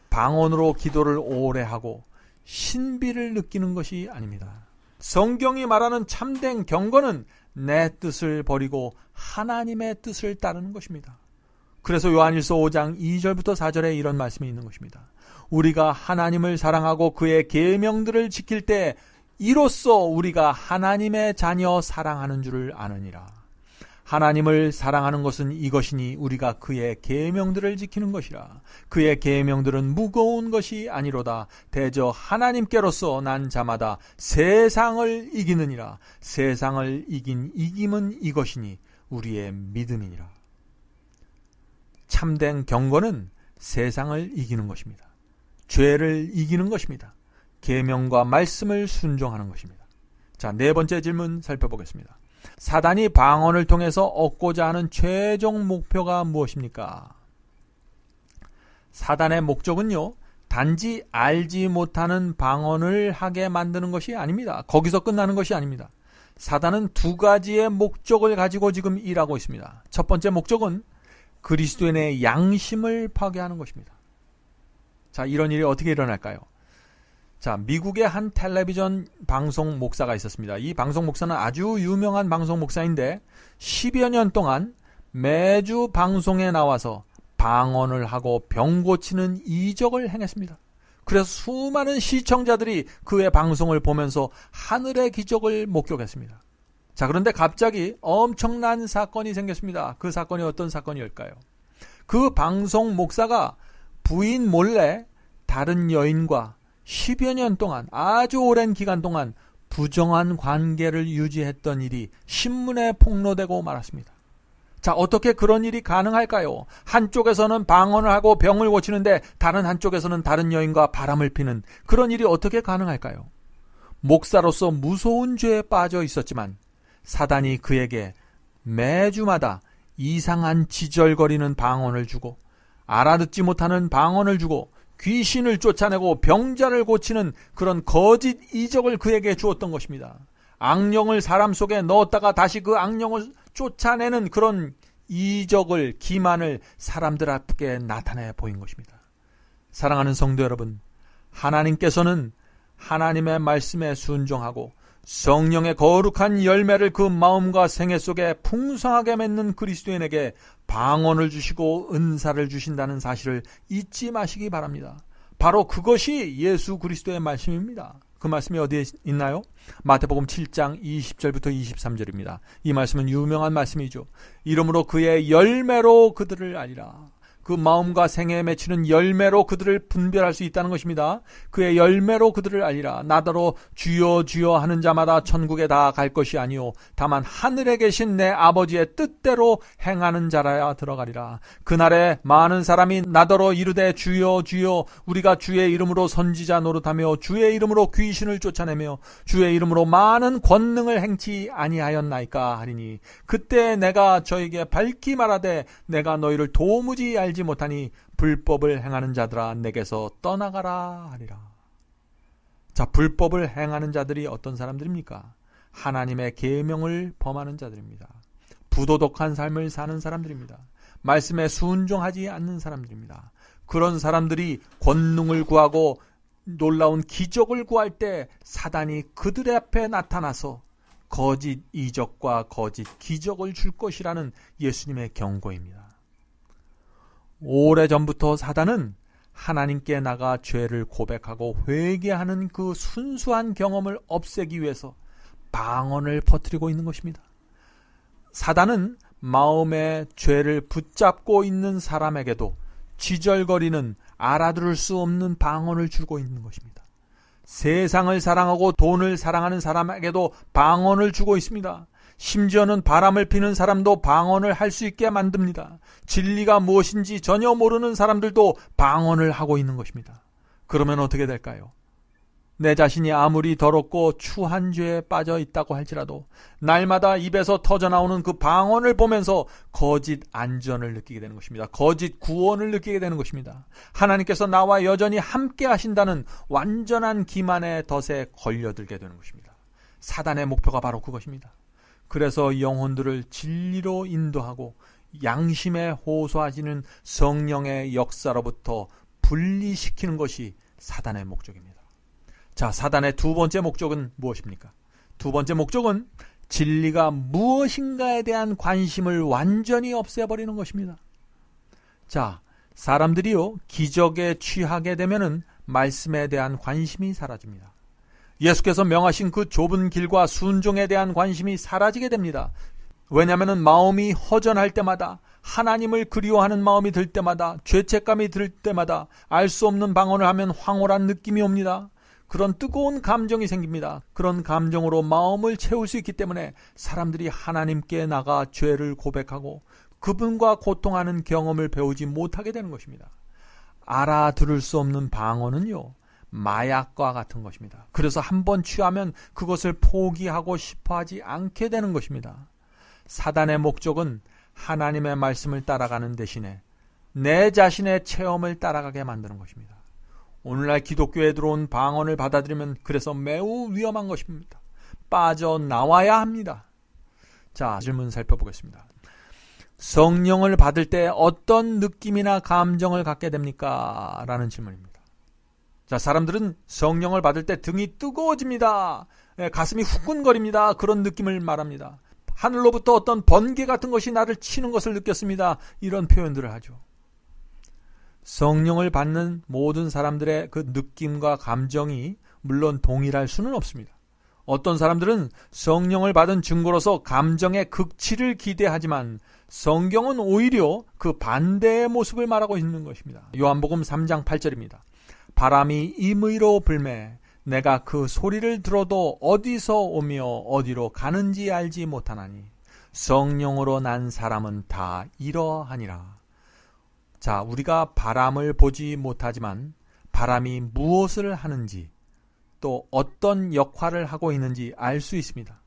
방언으로 기도를 오래 하고 신비를 느끼는 것이 아닙니다. 성경이 말하는 참된 경건은 내 뜻을 버리고 하나님의 뜻을 따르는 것입니다. 그래서 요한일서 5장 2절부터 4절에 이런 말씀이 있는 것입니다. 우리가 하나님을 사랑하고 그의 계명들을 지킬 때 이로써 우리가 하나님의 자녀 사랑하는 줄을 아느니라. 하나님을 사랑하는 것은 이것이니 우리가 그의 계명들을 지키는 것이라. 그의 계명들은 무거운 것이 아니로다. 대저 하나님께로서 난 자마다 세상을 이기느니라. 세상을 이긴 이김은 이것이니 우리의 믿음이니라. 참된 경건은 세상을 이기는 것입니다. 죄를 이기는 것입니다. 계명과 말씀을 순종하는 것입니다. 자, 4번째 질문 살펴보겠습니다. 사단이 방언을 통해서 얻고자 하는 최종 목표가 무엇입니까? 사단의 목적은요, 단지 알지 못하는 방언을 하게 만드는 것이 아닙니다. 거기서 끝나는 것이 아닙니다. 사단은 2가지의 목적을 가지고 지금 일하고 있습니다. 첫 번째 목적은 그리스도인의 양심을 파괴하는 것입니다. 자, 이런 일이 어떻게 일어날까요? 자, 미국의 한 텔레비전 방송 목사가 있었습니다. 이 방송 목사는 아주 유명한 방송 목사인데 10여 년 동안 매주 방송에 나와서 방언을 하고 병 고치는 이적을 행했습니다. 그래서 수많은 시청자들이 그의 방송을 보면서 하늘의 기적을 목격했습니다. 자, 그런데 갑자기 엄청난 사건이 생겼습니다. 그 사건이 어떤 사건일까요? 그 방송 목사가 부인 몰래 다른 여인과 10여 년 동안, 아주 오랜 기간 동안 부정한 관계를 유지했던 일이 신문에 폭로되고 말았습니다. 자, 어떻게 그런 일이 가능할까요? 한쪽에서는 방언을 하고 병을 고치는데 다른 한쪽에서는 다른 여인과 바람을 피는 그런 일이 어떻게 가능할까요? 목사로서 무서운 죄에 빠져 있었지만 사단이 그에게 매주마다 이상한 지절거리는 방언을 주고 알아듣지 못하는 방언을 주고 귀신을 쫓아내고 병자를 고치는 그런 거짓 이적을 그에게 주었던 것입니다. 악령을 사람 속에 넣었다가 다시 그 악령을 쫓아내는 그런 이적을, 기만을 사람들 앞에 나타내 보인 것입니다. 사랑하는 성도 여러분, 하나님께서는 하나님의 말씀에 순종하고 성령의 거룩한 열매를 그 마음과 생애 속에 풍성하게 맺는 그리스도인에게 방언을 주시고 은사를 주신다는 사실을 잊지 마시기 바랍니다. 바로 그것이 예수 그리스도의 말씀입니다. 그 말씀이 어디에 있나요? 마태복음 7장 20절부터 23절입니다. 이 말씀은 유명한 말씀이죠. 이러므로 그의 열매로 그들을 알리라. 그 마음과 생애에 맺히는 열매로 그들을 분별할 수 있다는 것입니다. 그의 열매로 그들을 알리라. 나더러 주여 주여 하는 자마다 천국에 다 갈 것이 아니요 다만 하늘에 계신 내 아버지의 뜻대로 행하는 자라야 들어가리라. 그날에 많은 사람이 나더러 이르되 주여 주여 우리가 주의 이름으로 선지자 노릇하며 주의 이름으로 귀신을 쫓아내며 주의 이름으로 많은 권능을 행치 아니하였나이까 하리니 그때 내가 저에게 밝히 말하되 내가 너희를 도무지 알지 못하니 불법을 행하는 자들아 내게서 떠나가라 하리라. 자, 불법을 행하는 자들이 어떤 사람들입니까? 하나님의 계명을 범하는 자들입니다. 부도덕한 삶을 사는 사람들입니다. 말씀에 순종하지 않는 사람들입니다. 그런 사람들이 권능을 구하고 놀라운 기적을 구할 때 사단이 그들의 앞에 나타나서 거짓 이적과 거짓 기적을 줄 것이라는 예수님의 경고입니다. 오래전부터 사단은 하나님께 나가 죄를 고백하고 회개하는 그 순수한 경험을 없애기 위해서 방언을 퍼뜨리고 있는 것입니다. 사단은 마음의 죄를 붙잡고 있는 사람에게도 지절거리는 알아들을 수 없는 방언을 주고 있는 것입니다. 세상을 사랑하고 돈을 사랑하는 사람에게도 방언을 주고 있습니다. 심지어는 바람을 피는 사람도 방언을 할 수 있게 만듭니다. 진리가 무엇인지 전혀 모르는 사람들도 방언을 하고 있는 것입니다. 그러면 어떻게 될까요? 내 자신이 아무리 더럽고 추한 죄에 빠져 있다고 할지라도 날마다 입에서 터져나오는 그 방언을 보면서 거짓 안전을 느끼게 되는 것입니다. 거짓 구원을 느끼게 되는 것입니다. 하나님께서 나와 여전히 함께 하신다는 완전한 기만의 덫에 걸려들게 되는 것입니다. 사단의 목표가 바로 그것입니다. 그래서 영혼들을 진리로 인도하고 양심에 호소하시는 성령의 역사로부터 분리시키는 것이 사단의 목적입니다. 자, 사단의 두 번째 목적은 무엇입니까? 두 번째 목적은 진리가 무엇인가에 대한 관심을 완전히 없애버리는 것입니다. 자, 사람들이요, 기적에 취하게 되면은 말씀에 대한 관심이 사라집니다. 예수께서 명하신 그 좁은 길과 순종에 대한 관심이 사라지게 됩니다. 왜냐하면 마음이 허전할 때마다, 하나님을 그리워하는 마음이 들 때마다, 죄책감이 들 때마다 알 수 없는 방언을 하면 황홀한 느낌이 옵니다. 그런 뜨거운 감정이 생깁니다. 그런 감정으로 마음을 채울 수 있기 때문에 사람들이 하나님께 나가 죄를 고백하고 그분과 고통하는 경험을 배우지 못하게 되는 것입니다. 알아들을 수 없는 방언은요, 마약과 같은 것입니다. 그래서 한번 취하면 그것을 포기하고 싶어하지 않게 되는 것입니다. 사단의 목적은 하나님의 말씀을 따라가는 대신에 내 자신의 체험을 따라가게 만드는 것입니다. 오늘날 기독교에 들어온 방언을 받아들이면 그래서 매우 위험한 것입니다. 빠져나와야 합니다. 자, 질문 살펴보겠습니다. 성령을 받을 때 어떤 느낌이나 감정을 갖게 됩니까? 라는 질문입니다. 자, 사람들은 성령을 받을 때 등이 뜨거워집니다. 가슴이 후끈거립니다. 그런 느낌을 말합니다. 하늘로부터 어떤 번개 같은 것이 나를 치는 것을 느꼈습니다. 이런 표현들을 하죠. 성령을 받는 모든 사람들의 그 느낌과 감정이 물론 동일할 수는 없습니다. 어떤 사람들은 성령을 받은 증거로서 감정의 극치를 기대하지만 성경은 오히려 그 반대의 모습을 말하고 있는 것입니다. 요한복음 3장 8절입니다. 바람이 임의로 불매 내가 그 소리를 들어도 어디서 오며 어디로 가는지 알지 못하나니 성령으로 난 사람은 다 이러하니라. 자, 우리가 바람을 보지 못하지만 바람이 무엇을 하는지 또 어떤 역할을 하고 있는지 알 수 있습니다.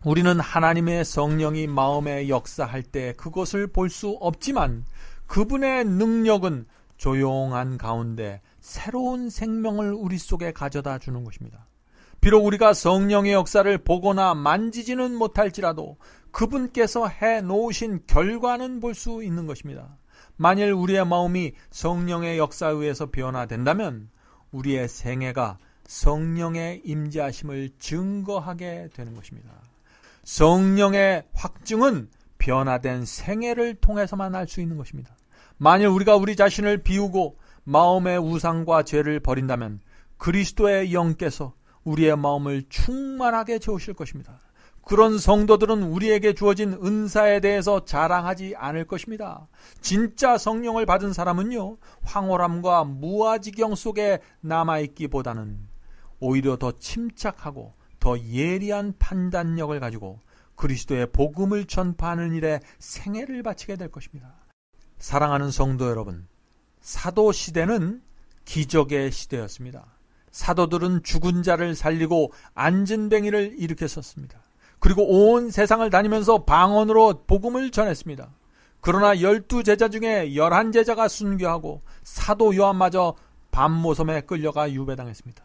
우리는 하나님의 성령이 마음에 역사할 때 그것을 볼 수 없지만 그분의 능력은 조용한 가운데 새로운 생명을 우리 속에 가져다 주는 것입니다. 비록 우리가 성령의 역사를 보거나 만지지는 못할지라도 그분께서 해 놓으신 결과는 볼 수 있는 것입니다. 만일 우리의 마음이 성령의 역사에 의해서 변화된다면 우리의 생애가 성령의 임재하심을 증거하게 되는 것입니다. 성령의 확증은 변화된 생애를 통해서만 알 수 있는 것입니다. 만일 우리가 우리 자신을 비우고 마음의 우상과 죄를 버린다면 그리스도의 영께서 우리의 마음을 충만하게 채우실 것입니다. 그런 성도들은 우리에게 주어진 은사에 대해서 자랑하지 않을 것입니다. 진짜 성령을 받은 사람은요, 황홀함과 무아지경 속에 남아있기보다는 오히려 더 침착하고 더 예리한 판단력을 가지고 그리스도의 복음을 전파하는 일에 생애를 바치게 될 것입니다. 사랑하는 성도 여러분, 사도 시대는 기적의 시대였습니다. 사도들은 죽은 자를 살리고 안진뱅이를 일으켰었습니다. 그리고 온 세상을 다니면서 방언으로 복음을 전했습니다. 그러나 12제자 중에 11제자가 순교하고 사도 요한마저 밤모섬에 끌려가 유배당했습니다.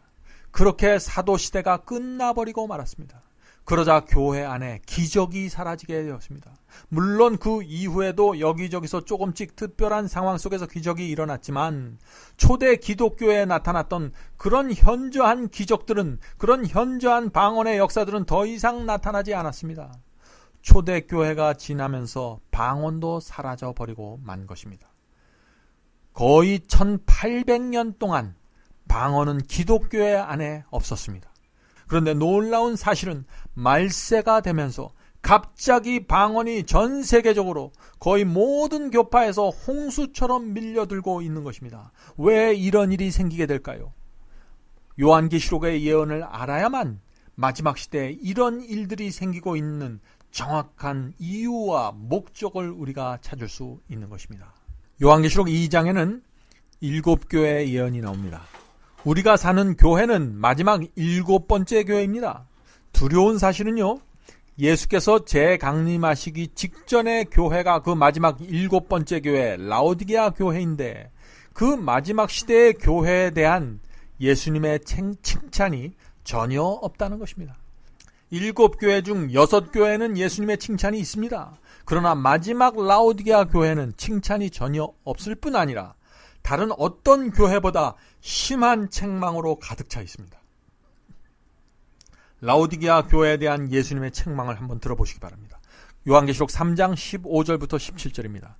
그렇게 사도 시대가 끝나버리고 말았습니다. 그러자 교회 안에 기적이 사라지게 되었습니다. 물론 그 이후에도 여기저기서 조금씩 특별한 상황 속에서 기적이 일어났지만 초대 기독교에 나타났던 그런 현저한 기적들은, 그런 현저한 방언의 역사들은 더 이상 나타나지 않았습니다. 초대 교회가 지나면서 방언도 사라져버리고 만 것입니다. 거의 1800년 동안 방언은 기독교회 안에 없었습니다. 그런데 놀라운 사실은 말세가 되면서 갑자기 방언이 전 세계적으로 거의 모든 교파에서 홍수처럼 밀려들고 있는 것입니다. 왜 이런 일이 생기게 될까요? 요한계시록의 예언을 알아야만 마지막 시대에 이런 일들이 생기고 있는 정확한 이유와 목적을 우리가 찾을 수 있는 것입니다. 요한계시록 2장에는 7교회의 예언이 나옵니다. 우리가 사는 교회는 마지막 7번째 교회입니다. 두려운 사실은요, 예수께서 재강림하시기 직전의 교회가 그 마지막 7번째 교회, 라오디게아 교회인데 그 마지막 시대의 교회에 대한 예수님의 칭찬이 전혀 없다는 것입니다. 7교회 중 6교회는 예수님의 칭찬이 있습니다. 그러나 마지막 라오디게아 교회는 칭찬이 전혀 없을 뿐 아니라 다른 어떤 교회보다 심한 책망으로 가득 차 있습니다. 라오디게아 교회에 대한 예수님의 책망을 한번 들어보시기 바랍니다. 요한계시록 3장 15절부터 17절입니다.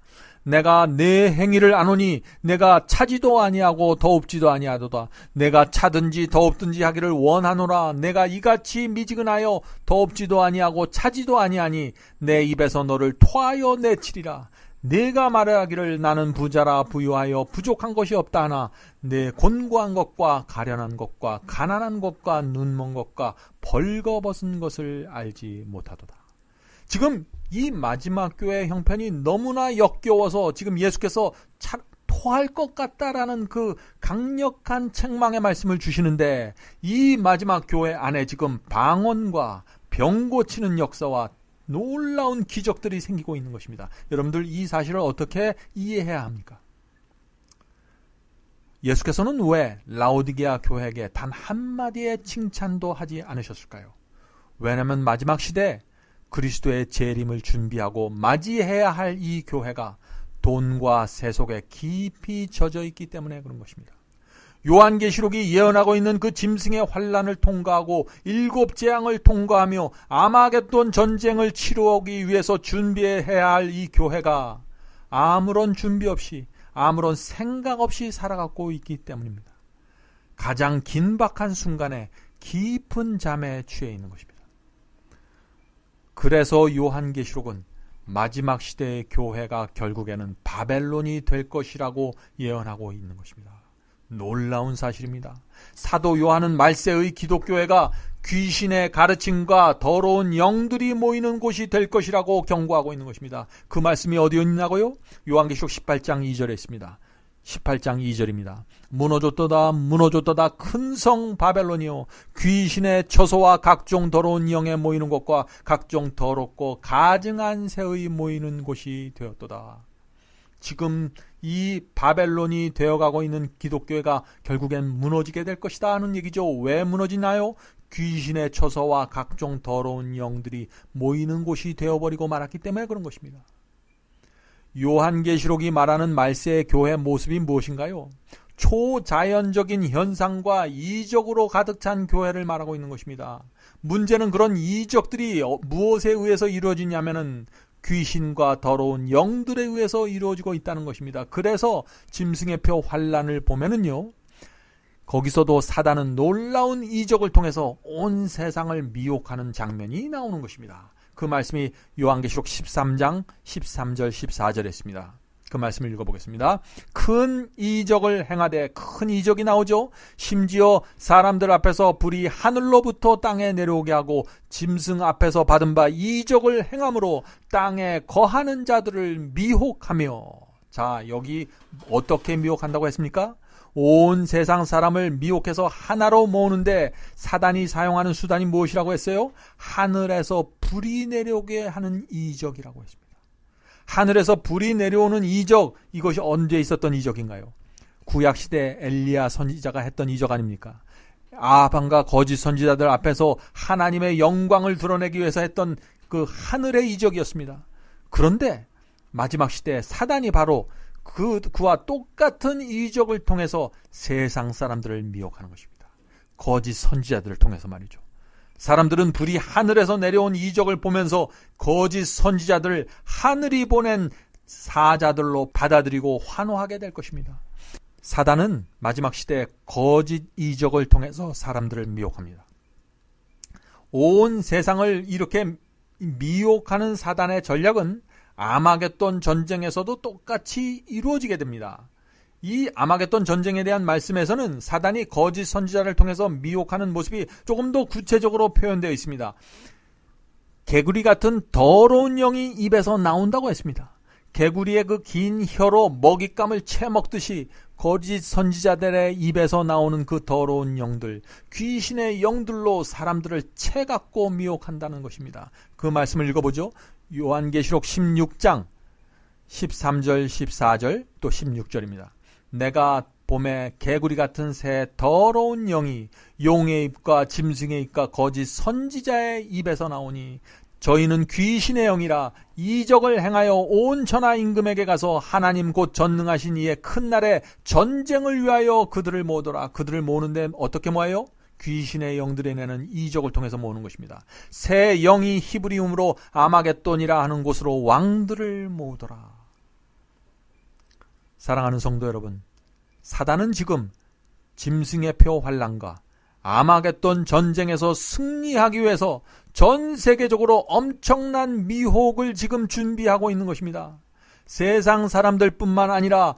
내가 내 행위를 아노니 내가 차지도 아니하고 더웁지도 아니하도다. 내가 차든지 더웁든지 하기를 원하노라. 내가 이같이 미지근하여 더웁지도 아니하고 차지도 아니하니 내 입에서 너를 토하여 내치리라. 내가 말하기를 나는 부자라 부유하여 부족한 것이 없다 하나 내 곤고한 것과 가련한 것과 가난한 것과 눈먼 것과 벌거벗은 것을 알지 못하도다. 지금 이 마지막 교회의 형편이 너무나 역겨워서 지금 예수께서 토할 것 같다라는 그 강력한 책망의 말씀을 주시는데 이 마지막 교회 안에 지금 방언과 병 고치는 역사와 놀라운 기적들이 생기고 있는 것입니다. 여러분들 이 사실을 어떻게 이해해야 합니까? 예수께서는 왜 라오디게아 교회에게 단 한마디의 칭찬도 하지 않으셨을까요? 왜냐하면 마지막 시대에 그리스도의 재림을 준비하고 맞이해야 할 이 교회가 돈과 세속에 깊이 젖어 있기 때문에 그런 것입니다. 요한계시록이 예언하고 있는 그 짐승의 환란을 통과하고 7재앙을 통과하며 아마겟돈 전쟁을 치루하기 위해서 준비해야 할 이 교회가 아무런 준비 없이 아무런 생각 없이 살아가고 있기 때문입니다. 가장 긴박한 순간에 깊은 잠에 취해 있는 것입니다. 그래서 요한계시록은 마지막 시대의 교회가 결국에는 바벨론이 될 것이라고 예언하고 있는 것입니다. 놀라운 사실입니다. 사도 요한은 말세의 기독교회가 귀신의 가르침과 더러운 영들이 모이는 곳이 될 것이라고 경고하고 있는 것입니다. 그 말씀이 어디에 있냐고요? 요한계시록 18장 2절에 있습니다. 18장 2절입니다. 무너졌도다 무너졌도다 큰 성 바벨론이요 귀신의 처소와 각종 더러운 영에 모이는 곳과 각종 더럽고 가증한 새의 모이는 곳이 되었도다. 지금 이 바벨론이 되어가고 있는 기독교회가 결국엔 무너지게 될 것이다 하는 얘기죠. 왜 무너지나요? 귀신의 처소와 각종 더러운 영들이 모이는 곳이 되어버리고 말았기 때문에 그런 것입니다. 요한계시록이 말하는 말세의 교회 모습이 무엇인가요? 초자연적인 현상과 이적으로 가득 찬 교회를 말하고 있는 것입니다. 문제는 그런 이적들이 무엇에 의해서 이루어지냐면은 귀신과 더러운 영들에 의해서 이루어지고 있다는 것입니다. 그래서 짐승의 표 환란을 보면은요, 거기서도 사단은 놀라운 이적을 통해서 온 세상을 미혹하는 장면이 나오는 것입니다. 그 말씀이 요한계시록 13장 13절 14절에 있습니다. 그 말씀을 읽어보겠습니다. 큰 이적을 행하되, 큰 이적이 나오죠. 심지어 사람들 앞에서 불이 하늘로부터 땅에 내려오게 하고 짐승 앞에서 받은 바 이적을 행함으로 땅에 거하는 자들을 미혹하며. 자, 여기 어떻게 미혹한다고 했습니까? 온 세상 사람을 미혹해서 하나로 모으는데 사단이 사용하는 수단이 무엇이라고 했어요? 하늘에서 불이 내려오게 하는 이적이라고 했습니다. 하늘에서 불이 내려오는 이적, 이것이 언제 있었던 이적인가요? 구약시대 엘리야 선지자가 했던 이적 아닙니까? 아합과 거짓 선지자들 앞에서 하나님의 영광을 드러내기 위해서 했던 그 하늘의 이적이었습니다. 그런데 마지막 시대에 사단이 바로 그와 똑같은 이적을 통해서 세상 사람들을 미혹하는 것입니다. 거짓 선지자들을 통해서 말이죠. 사람들은 불이 하늘에서 내려온 이적을 보면서 거짓 선지자들을 하늘이 보낸 사자들로 받아들이고 환호하게 될 것입니다. 사단은 마지막 시대에 거짓 이적을 통해서 사람들을 미혹합니다. 온 세상을 이렇게 미혹하는 사단의 전략은 아마겟돈 전쟁에서도 똑같이 이루어지게 됩니다. 이 아마겟돈 전쟁에 대한 말씀에서는 사단이 거짓 선지자를 통해서 미혹하는 모습이 조금 더 구체적으로 표현되어 있습니다. 개구리 같은 더러운 영이 입에서 나온다고 했습니다. 개구리의 그 긴 혀로 먹잇감을 채먹듯이 거짓 선지자들의 입에서 나오는 그 더러운 영들, 귀신의 영들로 사람들을 채갖고 미혹한다는 것입니다. 그 말씀을 읽어보죠. 요한계시록 16장 13절 14절 또 16절입니다. 내가 봄에 개구리 같은 새 더러운 영이 용의 입과 짐승의 입과 거짓 선지자의 입에서 나오니 저희는 귀신의 영이라 이적을 행하여 온 천하 임금에게 가서 하나님 곧 전능하신 이의 큰 날에 전쟁을 위하여 그들을 모으더라. 그들을 모으는데 어떻게 모아요? 귀신의 영들이 내는 이적을 통해서 모으는 것입니다. 새 영이 히브리음으로 아마겟돈이라 하는 곳으로 왕들을 모으더라. 사랑하는 성도 여러분, 사단은 지금 짐승의 표 환란과 아마겟돈 전쟁에서 승리하기 위해서 전 세계적으로 엄청난 미혹을 지금 준비하고 있는 것입니다. 세상 사람들 뿐만 아니라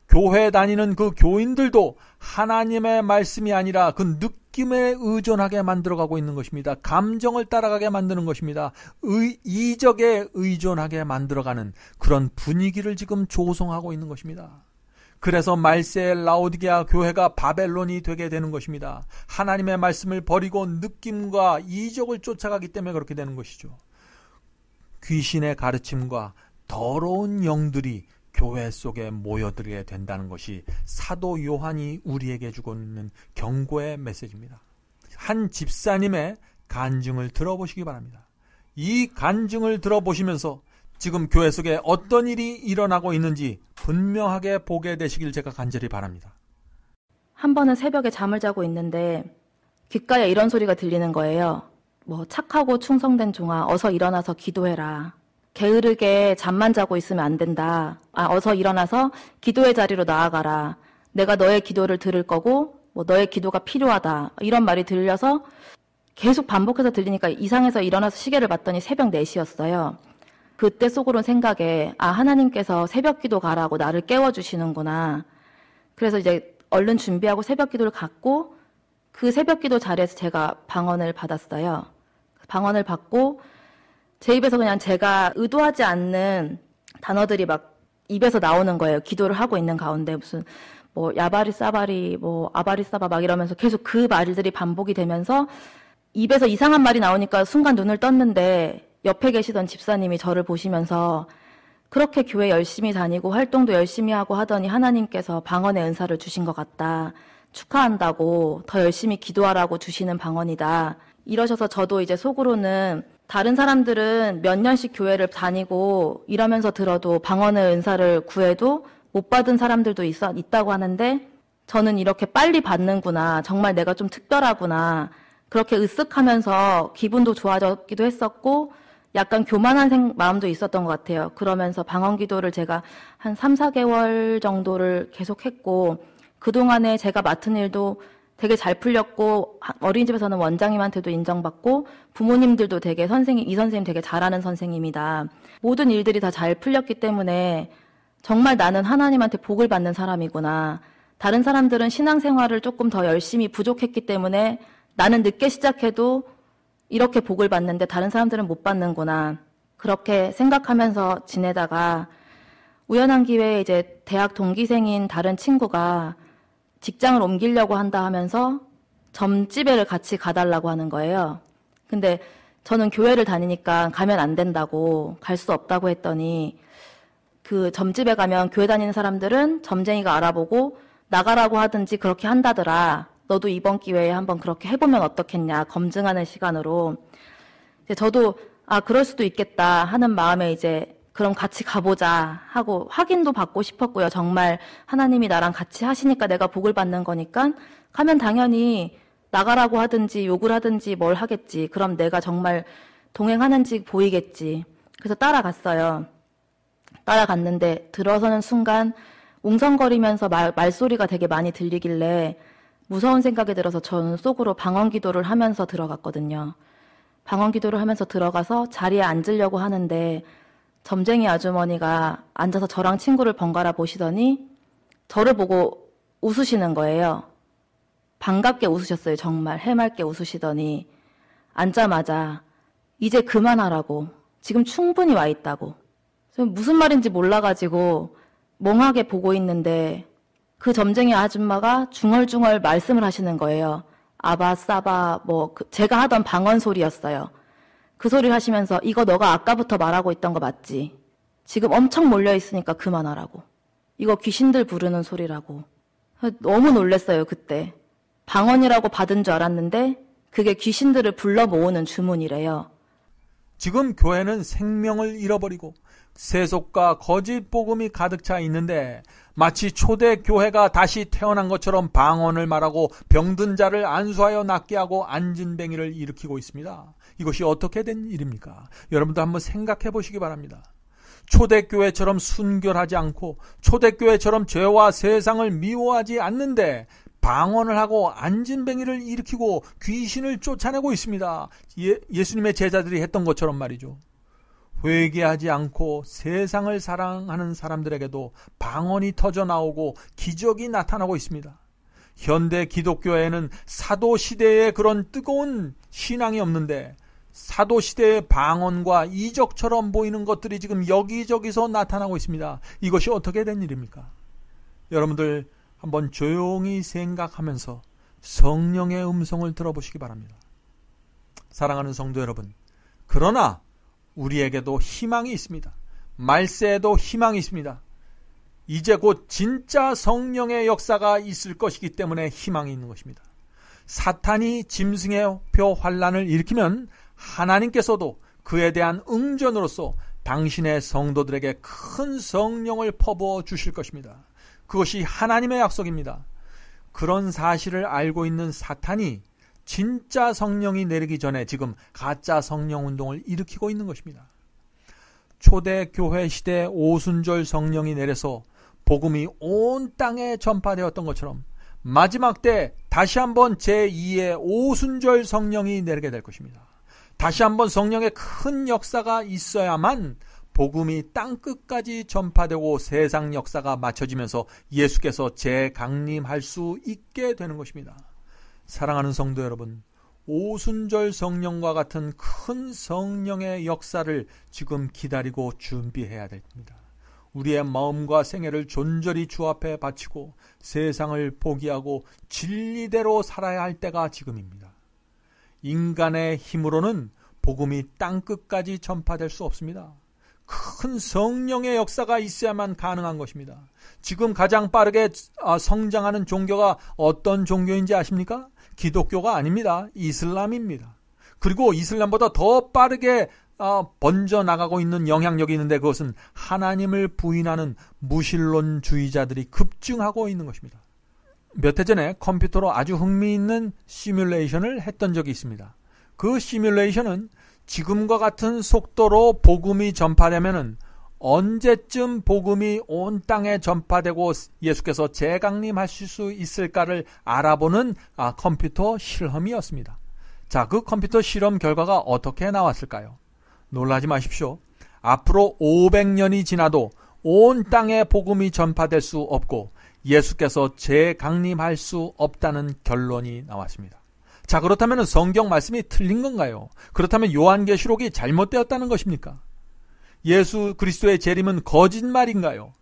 교회 다니는 그 교인들도 하나님의 말씀이 아니라 그 느낌에 의존하게 만들어가고 있는 것입니다. 감정을 따라가게 만드는 것입니다. 이적에 의존하게 만들어가는 그런 분위기를 지금 조성하고 있는 것입니다. 그래서 말세의 라오디게아 교회가 바벨론이 되게 되는 것입니다. 하나님의 말씀을 버리고 느낌과 이적을 쫓아가기 때문에 그렇게 되는 것이죠. 귀신의 가르침과 더러운 영들이 교회 속에 모여들게 된다는 것이 사도 요한이 우리에게 주고 있는 경고의 메시지입니다. 한 집사님의 간증을 들어보시기 바랍니다. 이 간증을 들어보시면서 지금 교회 속에 어떤 일이 일어나고 있는지 분명하게 보게 되시길 제가 간절히 바랍니다. 한 번은 새벽에 잠을 자고 있는데 귓가에 이런 소리가 들리는 거예요. 착하고 충성된 종아, 어서 일어나서 기도해라. 게으르게 잠만 자고 있으면 안 된다. 어서 일어나서 기도의 자리로 나아가라. 내가 너의 기도를 들을 거고 너의 기도가 필요하다. 이런 말이 들려서 계속 반복해서 들리니까 이상해서 일어나서 시계를 봤더니 새벽 4시였어요. 그때 속으로는 생각에 하나님께서 새벽 기도 가라고 나를 깨워주시는구나. 그래서 이제 얼른 준비하고 새벽 기도를 갔고 그 새벽 기도 자리에서 제가 방언을 받았어요. 방언을 받고 제 입에서 그냥 제가 의도하지 않는 단어들이 막 입에서 나오는 거예요. 기도를 하고 있는 가운데 무슨 뭐 야바리 싸바리 뭐 아바리 싸바 막 이러면서 계속 그 말들이 반복이 되면서 입에서 이상한 말이 나오니까 순간 눈을 떴는데 옆에 계시던 집사님이 저를 보시면서 그렇게 교회 열심히 다니고 활동도 열심히 하고 하더니 하나님께서 방언의 은사를 주신 것 같다. 축하한다고 더 열심히 기도하라고 주시는 방언이다. 이러셔서 저도 이제 속으로는 다른 사람들은 몇 년씩 교회를 다니고 이러면서 들어도 방언의 은사를 구해도 못 받은 사람들도 있다고 하는데 저는 이렇게 빨리 받는구나. 정말 내가 좀 특별하구나. 그렇게 으쓱하면서 기분도 좋아졌기도 했었고 약간 교만한 마음도 있었던 것 같아요. 그러면서 방언 기도를 제가 한 3, 4개월 정도를 계속했고 그동안에 제가 맡은 일도 되게 잘 풀렸고 어린이집에서는 원장님한테도 인정받고 부모님들도 되게 이 선생님 되게 잘하는 선생님이다. 모든 일들이 다 잘 풀렸기 때문에 정말 나는 하나님한테 복을 받는 사람이구나. 다른 사람들은 신앙생활을 조금 더 열심히 부족했기 때문에 나는 늦게 시작해도 이렇게 복을 받는데 다른 사람들은 못 받는구나. 그렇게 생각하면서 지내다가 우연한 기회에 이제 대학 동기생인 다른 친구가 직장을 옮기려고 한다 하면서 점집에를 같이 가달라고 하는 거예요. 근데 저는 교회를 다니니까 가면 안 된다고 갈 수 없다고 했더니 그 점집에 가면 교회 다니는 사람들은 점쟁이가 알아보고 나가라고 하든지 그렇게 한다더라. 너도 이번 기회에 한번 그렇게 해보면 어떻겠냐. 검증하는 시간으로. 이제 저도 그럴 수도 있겠다 하는 마음에 이제 그럼 같이 가보자 하고 확인도 받고 싶었고요. 정말 하나님이 나랑 같이 하시니까 내가 복을 받는 거니까 가면 당연히 나가라고 하든지 욕을 하든지 뭘 하겠지. 그럼 내가 정말 동행하는지 보이겠지. 그래서 따라갔어요. 따라갔는데 들어서는 순간 웅성거리면서 말소리가 되게 많이 들리길래 무서운 생각이 들어서 저는 속으로 방언 기도를 하면서 들어갔거든요. 방언 기도를 하면서 들어가서 자리에 앉으려고 하는데 점쟁이 아주머니가 앉아서 저랑 친구를 번갈아 보시더니 저를 보고 웃으시는 거예요. 반갑게 웃으셨어요. 정말 해맑게 웃으시더니 앉자마자 이제 그만하라고. 지금 충분히 와 있다고. 무슨 말인지 몰라가지고 멍하게 보고 있는데 그 점쟁이 아줌마가 중얼중얼 말씀을 하시는 거예요. 아바, 싸바, 제가 하던 방언 소리였어요. 그 소리를 하시면서 이거 너가 아까부터 말하고 있던 거 맞지? 지금 엄청 몰려있으니까 그만하라고. 이거 귀신들 부르는 소리라고. 너무 놀랐어요, 그때. 방언이라고 받은 줄 알았는데 그게 귀신들을 불러 모으는 주문이래요. 지금 교회는 생명을 잃어버리고 세속과 거짓 복음이 가득 차 있는데 마치 초대 교회가 다시 태어난 것처럼 방언을 말하고 병든 자를 안수하여 낫게 하고 안진뱅이를 일으키고 있습니다. 이것이 어떻게 된 일입니까? 여러분도 한번 생각해 보시기 바랍니다. 초대교회처럼 순결하지 않고 초대교회처럼 죄와 세상을 미워하지 않는데 방언을 하고 안진뱅이를 일으키고 귀신을 쫓아내고 있습니다. 예수님의 제자들이 했던 것처럼 말이죠. 회개하지 않고 세상을 사랑하는 사람들에게도 방언이 터져나오고 기적이 나타나고 있습니다. 현대 기독교에는 사도시대의 그런 뜨거운 신앙이 없는데 사도시대의 방언과 이적처럼 보이는 것들이 지금 여기저기서 나타나고 있습니다. 이것이 어떻게 된 일입니까? 여러분들 한번 조용히 생각하면서 성령의 음성을 들어보시기 바랍니다. 사랑하는 성도 여러분, 그러나 우리에게도 희망이 있습니다. 말세에도 희망이 있습니다. 이제 곧 진짜 성령의 역사가 있을 것이기 때문에 희망이 있는 것입니다. 사탄이 짐승의 표 환란을 일으키면 하나님께서도 그에 대한 응전으로서 당신의 성도들에게 큰 성령을 퍼부어 주실 것입니다. 그것이 하나님의 약속입니다. 그런 사실을 알고 있는 사탄이 진짜 성령이 내리기 전에 지금 가짜 성령 운동을 일으키고 있는 것입니다. 초대 교회 시대에 오순절 성령이 내려서 복음이 온 땅에 전파되었던 것처럼 마지막 때 다시 한번 제2의 오순절 성령이 내리게 될 것입니다. 다시 한번 성령의 큰 역사가 있어야만 복음이 땅끝까지 전파되고 세상 역사가 맞춰지면서 예수께서 재강림할 수 있게 되는 것입니다. 사랑하는 성도 여러분, 오순절 성령과 같은 큰 성령의 역사를 지금 기다리고 준비해야 됩니다. 우리의 마음과 생애를 존저리 주 앞에 바치고 세상을 포기하고 진리대로 살아야 할 때가 지금입니다. 인간의 힘으로는 복음이 땅끝까지 전파될 수 없습니다. 큰 성령의 역사가 있어야만 가능한 것입니다. 지금 가장 빠르게 성장하는 종교가 어떤 종교인지 아십니까? 기독교가 아닙니다. 이슬람입니다. 그리고 이슬람보다 더 빠르게 번져나가고 있는 영향력이 있는데 그것은 하나님을 부인하는 무신론주의자들이 급증하고 있는 것입니다. 몇 해 전에 컴퓨터로 아주 흥미있는 시뮬레이션을 했던 적이 있습니다. 그 시뮬레이션은 지금과 같은 속도로 복음이 전파되면은 언제쯤 복음이 온 땅에 전파되고 예수께서 재강림하실 수 있을까를 알아보는 컴퓨터 실험이었습니다. 자, 그 컴퓨터 실험 결과가 어떻게 나왔을까요? 놀라지 마십시오. 앞으로 500년이 지나도 온 땅에 복음이 전파될 수 없고 예수께서 재강림할 수 없다는 결론이 나왔습니다. 자, 그렇다면 성경 말씀이 틀린 건가요? 그렇다면 요한계시록이 잘못되었다는 것입니까? 예수 그리스도의 재림은 거짓말인가요?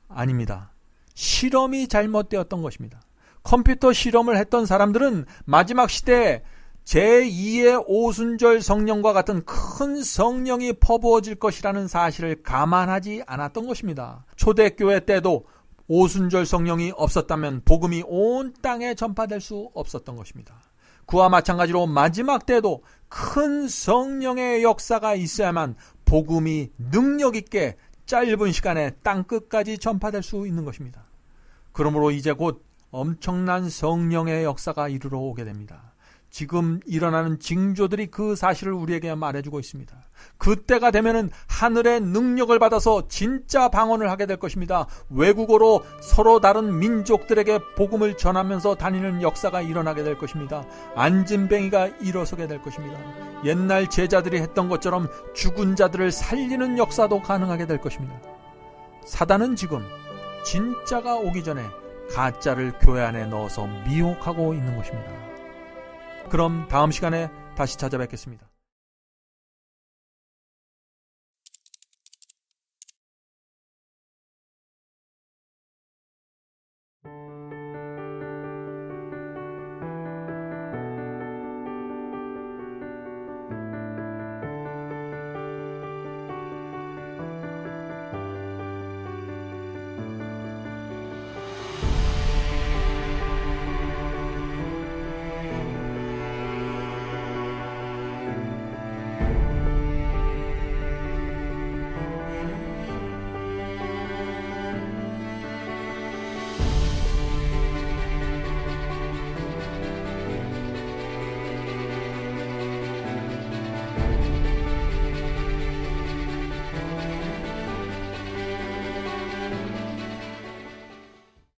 아닙니다. 실험이 잘못되었던 것입니다. 컴퓨터 실험을 했던 사람들은 마지막 시대에 제2의 오순절 성령과 같은 큰 성령이 퍼부어질 것이라는 사실을 감안하지 않았던 것입니다. 초대교회 때도 오순절 성령이 없었다면 복음이 온 땅에 전파될 수 없었던 것입니다. 그와 마찬가지로 마지막 때도 큰 성령의 역사가 있어야만 복음이 능력 있게 짧은 시간에 땅끝까지 전파될 수 있는 것입니다. 그러므로 이제 곧 엄청난 성령의 역사가 이르러 오게 됩니다. 지금 일어나는 징조들이 그 사실을 우리에게 말해주고 있습니다. 그때가 되면은 하늘의 능력을 받아서 진짜 방언을 하게 될 것입니다. 외국어로 서로 다른 민족들에게 복음을 전하면서 다니는 역사가 일어나게 될 것입니다. 안진뱅이가 일어서게 될 것입니다. 옛날 제자들이 했던 것처럼 죽은 자들을 살리는 역사도 가능하게 될 것입니다. 사단은 지금 진짜가 오기 전에 가짜를 교회 안에 넣어서 미혹하고 있는 것입니다. 그럼 다음 시간에 다시 찾아뵙겠습니다.